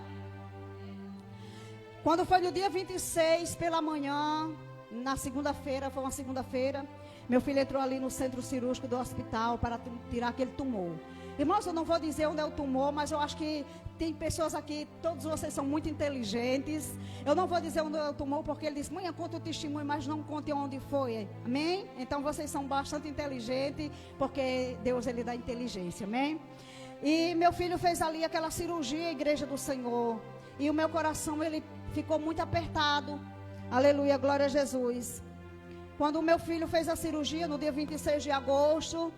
Quando foi no dia 26 pela manhã, na segunda-feira, foi uma segunda-feira, meu filho entrou ali no centro cirúrgico do hospital para tirar aquele tumor. Irmãos, eu não vou dizer onde é o tumor, mas eu acho que tem pessoas aqui, todos vocês são muito inteligentes. Eu não vou dizer onde é o tumor, porque ele disse, mãe, conta o testemunho, mas não conte onde foi. Amém? Então vocês são bastante inteligentes, porque Deus, ele dá inteligência. Amém? E meu filho fez ali aquela cirurgia, a igreja do Senhor. E o meu coração, ele ficou muito apertado. Aleluia, glória a Jesus. Quando o meu filho fez a cirurgia, no dia 26 de agosto,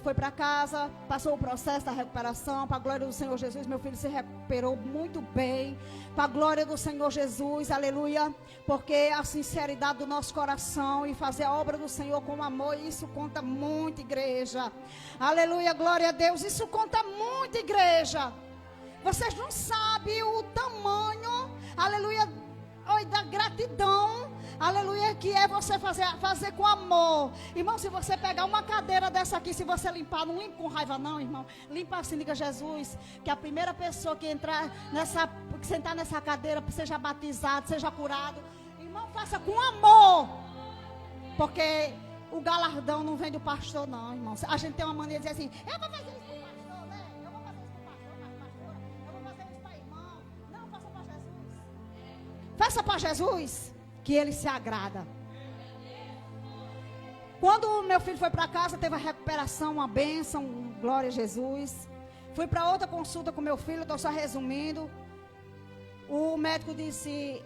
foi para casa, passou o processo da recuperação, para a glória do Senhor Jesus, meu filho se recuperou muito bem, para a glória do Senhor Jesus, aleluia, porque a sinceridade do nosso coração e fazer a obra do Senhor com amor, isso conta muito, igreja, aleluia, glória a Deus, isso conta muito, igreja. Vocês não sabem o tamanho, aleluia, da gratidão, aleluia, que é você fazer com amor. Irmão, se você pegar uma cadeira dessa aqui, se você limpar, não limpa com raiva não, irmão. Limpa assim, diga Jesus, que a primeira pessoa que entrar que sentar nessa cadeira, seja batizado, seja curado. Irmão, faça com amor. Porque o galardão não vem do pastor não, irmão. A gente tem uma maneira de dizer assim, eu vou fazer isso com o pastor, né? Eu vou fazer isso com o pastor, com a pastora. Eu vou fazer isso para irmão. Não, faça para Jesus. Faça para Jesus, que ele se agrada. Quando meu filho foi para casa, teve a recuperação, uma bênção, glória a Jesus. Fui para outra consulta com meu filho, estou só resumindo. O médico disse,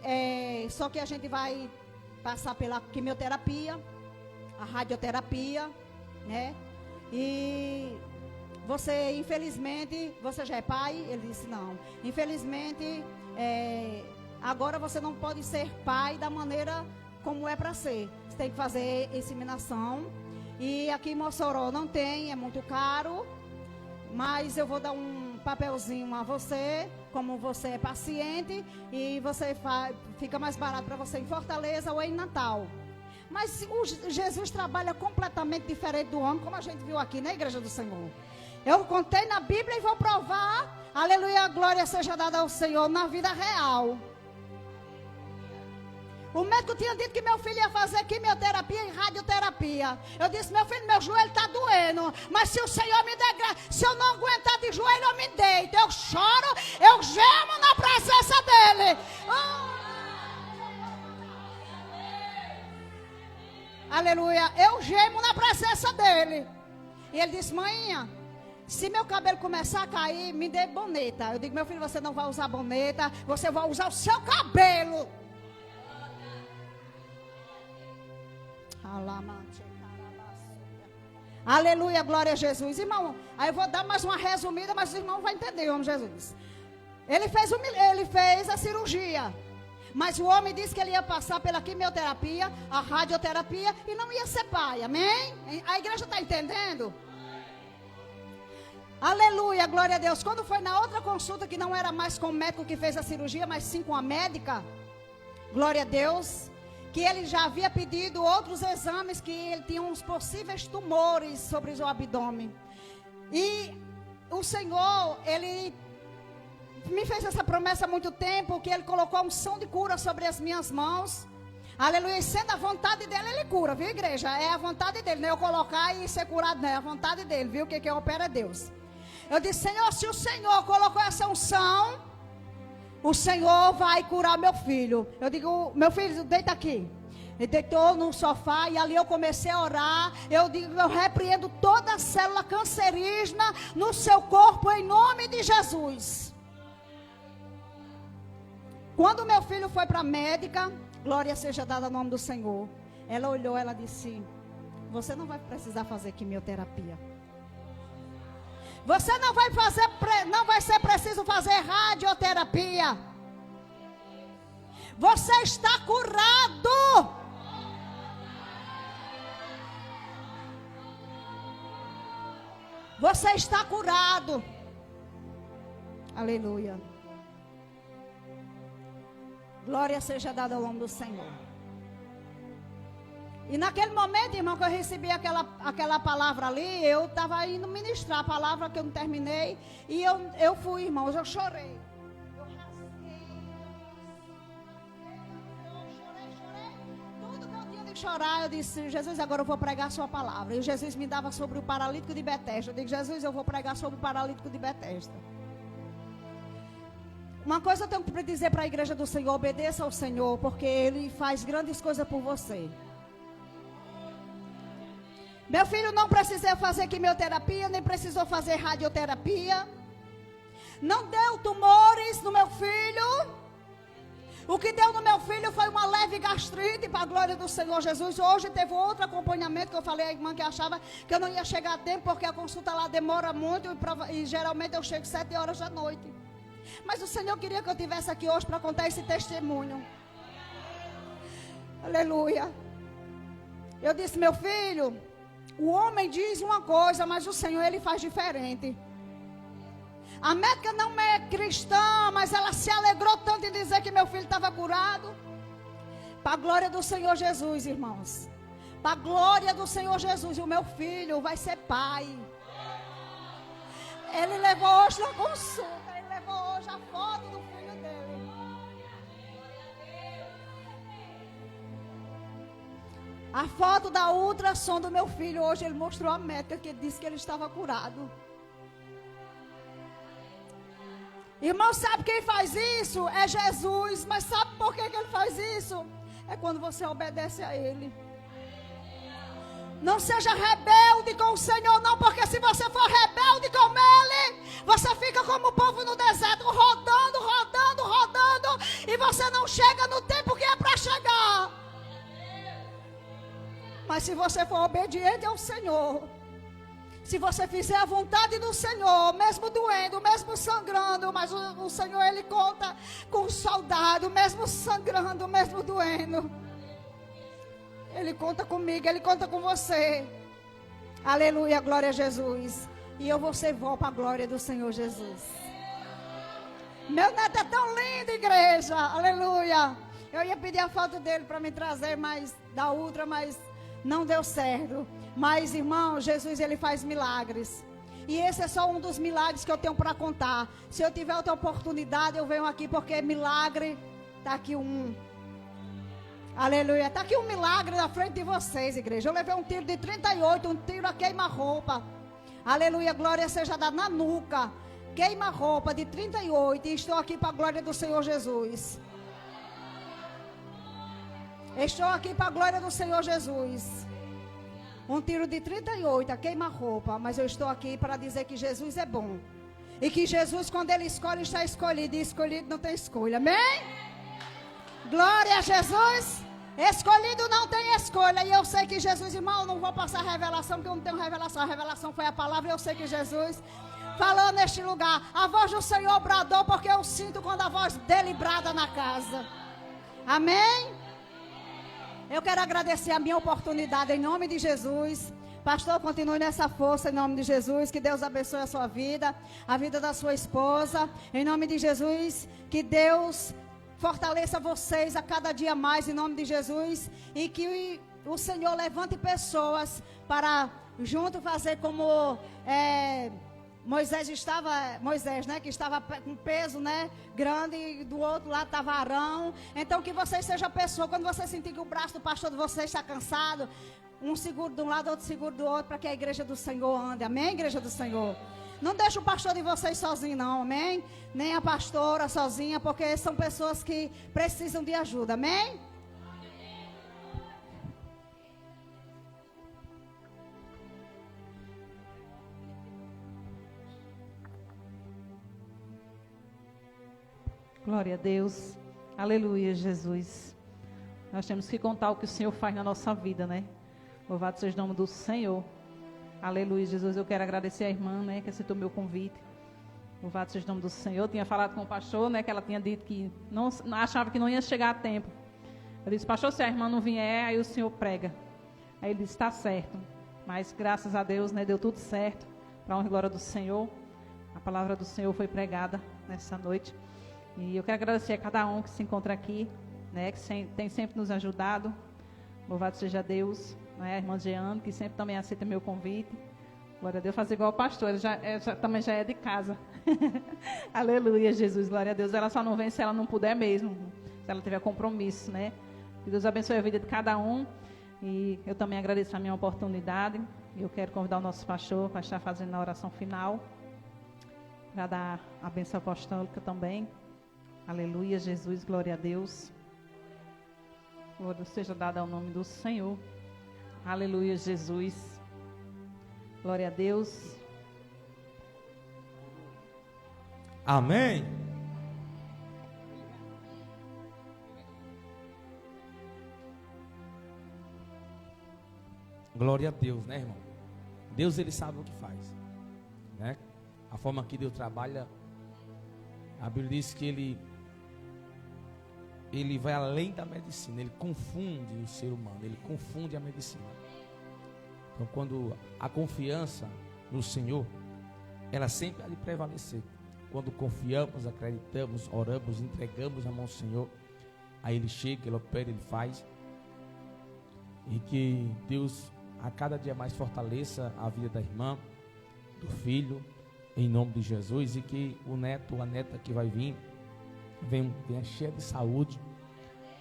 só que a gente vai passar pela quimioterapia, a radioterapia, né? E você, infelizmente, você já é pai? Ele disse, não. Infelizmente, agora você não pode ser pai da maneira como é para ser. Você tem que fazer inseminação. E aqui em Mossoró não tem, é muito caro. Mas eu vou dar um papelzinho a você, como você é paciente. E você fica mais barato para você em Fortaleza ou em Natal. Mas Jesus trabalha completamente diferente do homem, como a gente viu aqui na Igreja do Senhor. Eu contei na Bíblia e vou provar. Aleluia, glória seja dada ao Senhor na vida real. O médico tinha dito que meu filho ia fazer quimioterapia e radioterapia. Eu disse, meu filho, meu joelho está doendo. Mas se o Senhor me der graça, se eu não aguentar de joelho, eu me deito. Eu choro, eu gemo na presença dele. Aleluia, eu gemo na presença dele. E ele disse, mãinha, se meu cabelo começar a cair, me dê boneta. Eu digo, meu filho, você não vai usar boneta, você vai usar o seu cabelo. Aleluia, glória a Jesus. Irmão, aí eu vou dar mais uma resumida, mas o irmão vai entender, o homem Jesus. Ele fez a cirurgia. Mas o homem disse que ele ia passar pela quimioterapia, a radioterapia, e não ia ser pai, amém? A igreja está entendendo? Aleluia, glória a Deus. Quando foi na outra consulta, que não era mais com o médico que fez a cirurgia, mas sim com a médica, glória a Deus, que ele já havia pedido outros exames, que ele tinha uns possíveis tumores sobre o abdômen. E o Senhor, ele me fez essa promessa há muito tempo, que ele colocou a unção de cura sobre as minhas mãos. Aleluia, e sendo a vontade dele, ele cura, viu, igreja? É a vontade dele, não é eu colocar e ser curado, não, é a vontade dele, viu? Que opera é Deus. Eu disse, Senhor, se o Senhor colocou essa unção, o Senhor vai curar meu filho. Eu digo, meu filho, deita aqui. Ele deitou no sofá e ali eu comecei a orar. Eu digo, eu repreendo toda a célula cancerígena no seu corpo em nome de Jesus. Quando meu filho foi para a médica, glória seja dada ao nome do Senhor. Ela olhou, ela disse, você não vai precisar fazer quimioterapia. Você não vai ser preciso fazer radioterapia. Você está curado. Você está curado. Aleluia. Glória seja dada ao nome do Senhor. E naquele momento, irmão, que eu recebi aquela palavra ali, eu estava indo ministrar a palavra que eu não terminei. E eu fui, irmãos, eu chorei. Eu rasguei. Eu chorei. Tudo que eu tinha de chorar, eu disse, Jesus, agora eu vou pregar a sua palavra. E Jesus me dava sobre o paralítico de Betesda. Eu digo, Jesus, eu vou pregar sobre o paralítico de Betesda. Uma coisa eu tenho que dizer para a igreja do Senhor, obedeça ao Senhor, porque Ele faz grandes coisas por você. Meu filho não precisou fazer quimioterapia, nem precisou fazer radioterapia. Não deu tumores no meu filho. O que deu no meu filho foi uma leve gastrite, para a glória do Senhor Jesus. Hoje teve outro acompanhamento que eu falei à irmã que achava que eu não ia chegar a tempo, porque a consulta lá demora muito e geralmente eu chego 7 horas da noite. Mas o Senhor queria que eu estivesse aqui hoje para contar esse testemunho. Aleluia. Eu disse, meu filho, o homem diz uma coisa, mas o Senhor, Ele faz diferente. A médica não é cristã, mas ela se alegrou tanto em dizer que meu filho estava curado. Para a glória do Senhor Jesus, irmãos. Para a glória do Senhor Jesus, o meu filho vai ser pai. Ele levou hoje na consulta, ele levou hoje a foto do filho dele. A foto da ultrassom do meu filho, hoje ele mostrou a médica que disse que ele estava curado. Irmão, sabe quem faz isso? É Jesus. Mas sabe por que ele faz isso? É quando você obedece a Ele. Não seja rebelde com o Senhor, não, porque se você for rebelde com Ele, você fica como o povo no deserto, rodando, rodando, rodando, e você não chega no tempo que é para chegar. Mas se você for obediente ao Senhor, se você fizer a vontade do Senhor, mesmo doendo, mesmo sangrando, mas o Senhor, Ele conta com o soldado, mesmo sangrando, mesmo doendo. Ele conta comigo, Ele conta com você. Aleluia, glória a Jesus. E eu vou ser vó para a glória do Senhor Jesus. Meu neto é tão lindo, igreja. Aleluia. Eu ia pedir a foto dele para me trazer mais da outra, mas não deu certo. Mas, irmão, Jesus, Ele faz milagres. E esse é só um dos milagres que eu tenho para contar. Se eu tiver outra oportunidade, eu venho aqui, porque milagre, está aqui um. Aleluia, está aqui um milagre na frente de vocês, igreja. Eu levei um tiro de 38, um tiro a queima-roupa. Aleluia, glória seja dada na nuca. Queima-roupa de 38, e estou aqui para a glória do Senhor Jesus. Estou aqui para a glória do Senhor Jesus. Um tiro de 38, a queima-roupa. Mas eu estou aqui para dizer que Jesus é bom. E que Jesus, quando Ele escolhe, está escolhido. E escolhido não tem escolha. Amém? Glória a Jesus. Escolhido não tem escolha. E eu sei que Jesus, irmão, não vou passar revelação, porque eu não tenho revelação. A revelação foi a palavra. E eu sei que Jesus falou neste lugar. A voz do Senhor bradou, porque eu sinto quando a voz dele brada na casa. Amém? Eu quero agradecer a minha oportunidade em nome de Jesus. Pastor, continue nessa força em nome de Jesus. Que Deus abençoe a sua vida, a vida da sua esposa. Em nome de Jesus, que Deus fortaleça vocês a cada dia mais em nome de Jesus. E que o Senhor levante pessoas para junto fazer como Moisés, né, que estava com peso, né, grande, e do outro lado estava Arão. Então que vocês sejam pessoa, quando você sentir que o braço do pastor de vocês está cansado, um seguro de um lado, outro seguro do outro, para que a igreja do Senhor ande. Amém, igreja do Senhor? Não deixe o pastor de vocês sozinho, não, amém? Nem a pastora sozinha, porque são pessoas que precisam de ajuda, amém? Glória a Deus. Aleluia, Jesus. Nós temos que contar o que o Senhor faz na nossa vida, né? Louvado seja o nome do Senhor. Aleluia, Jesus. Eu quero agradecer a irmã, né, que aceitou meu convite. Louvado seja o nome do Senhor. Eu tinha falado com o pastor, né, que ela tinha dito que não achava que não ia chegar a tempo. Eu disse, pastor, se a irmã não vier, aí o Senhor prega. Aí ele disse, está certo. Mas graças a Deus, né, deu tudo certo. Para a honra e glória do Senhor. A palavra do Senhor foi pregada nessa noite. E eu quero agradecer a cada um que se encontra aqui, né, que tem sempre nos ajudado. Louvado seja Deus, né, a irmã Jeane, que sempre também aceita meu convite. Glória a Deus, fazer igual o pastor, ela também já é de casa. Aleluia, Jesus, glória a Deus. Ela só não vem se ela não puder mesmo, se ela tiver compromisso, né. Que Deus abençoe a vida de cada um. E eu também agradeço a minha oportunidade. Eu quero convidar o nosso pastor para estar fazendo a oração final, para dar a bênção apostólica também. Aleluia, Jesus, glória a Deus. Glória seja dada ao nome do Senhor. Aleluia, Jesus. Glória a Deus. Amém. Glória a Deus, né, irmão? Deus, ele sabe o que faz, né? A forma que Deus trabalha, a Bíblia diz que ele vai além da medicina, ele confunde o ser humano, ele confunde a medicina. Então, quando a confiança no Senhor, ela sempre há de prevalecer. Quando confiamos, acreditamos, oramos, entregamos na mão do Senhor, aí ele chega, ele opera, ele faz. E que Deus a cada dia mais fortaleça a vida da irmã, do filho, em nome de Jesus, e que o neto ou a neta que vai vir venha cheia de saúde,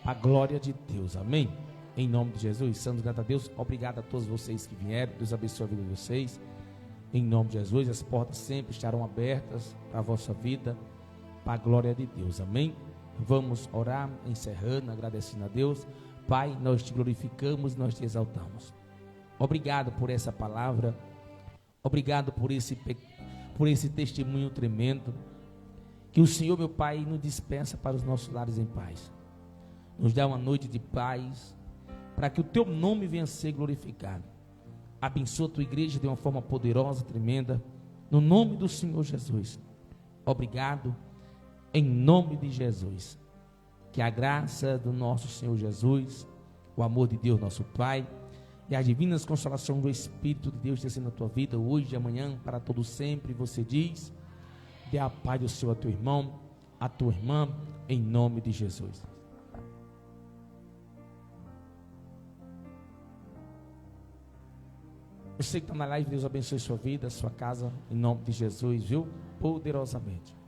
a glória de Deus, amém? Em nome de Jesus, santo grato a Deus. Obrigado a todos vocês que vieram, Deus abençoe a vida de vocês, em nome de Jesus. As portas sempre estarão abertas para a vossa vida, para a glória de Deus, amém? Vamos orar, encerrando, agradecendo a Deus. Pai, nós te glorificamos, nós te exaltamos. Obrigado por essa palavra, obrigado por esse testemunho tremendo, que o Senhor, meu Pai, nos dispensa para os nossos lares em paz, nos dá uma noite de paz, para que o teu nome venha a ser glorificado. Abençoa a tua igreja de uma forma poderosa, tremenda, no nome do Senhor Jesus. Obrigado, em nome de Jesus. Que a graça do nosso Senhor Jesus, o amor de Deus nosso Pai, e as divinas consolações do Espírito de Deus descendo na tua vida, hoje e amanhã, para todo sempre. Você diz: dê a paz do Senhor a teu irmão, a tua irmã, em nome de Jesus. Você que está na live, Deus abençoe sua vida, sua casa, em nome de Jesus, viu? Poderosamente.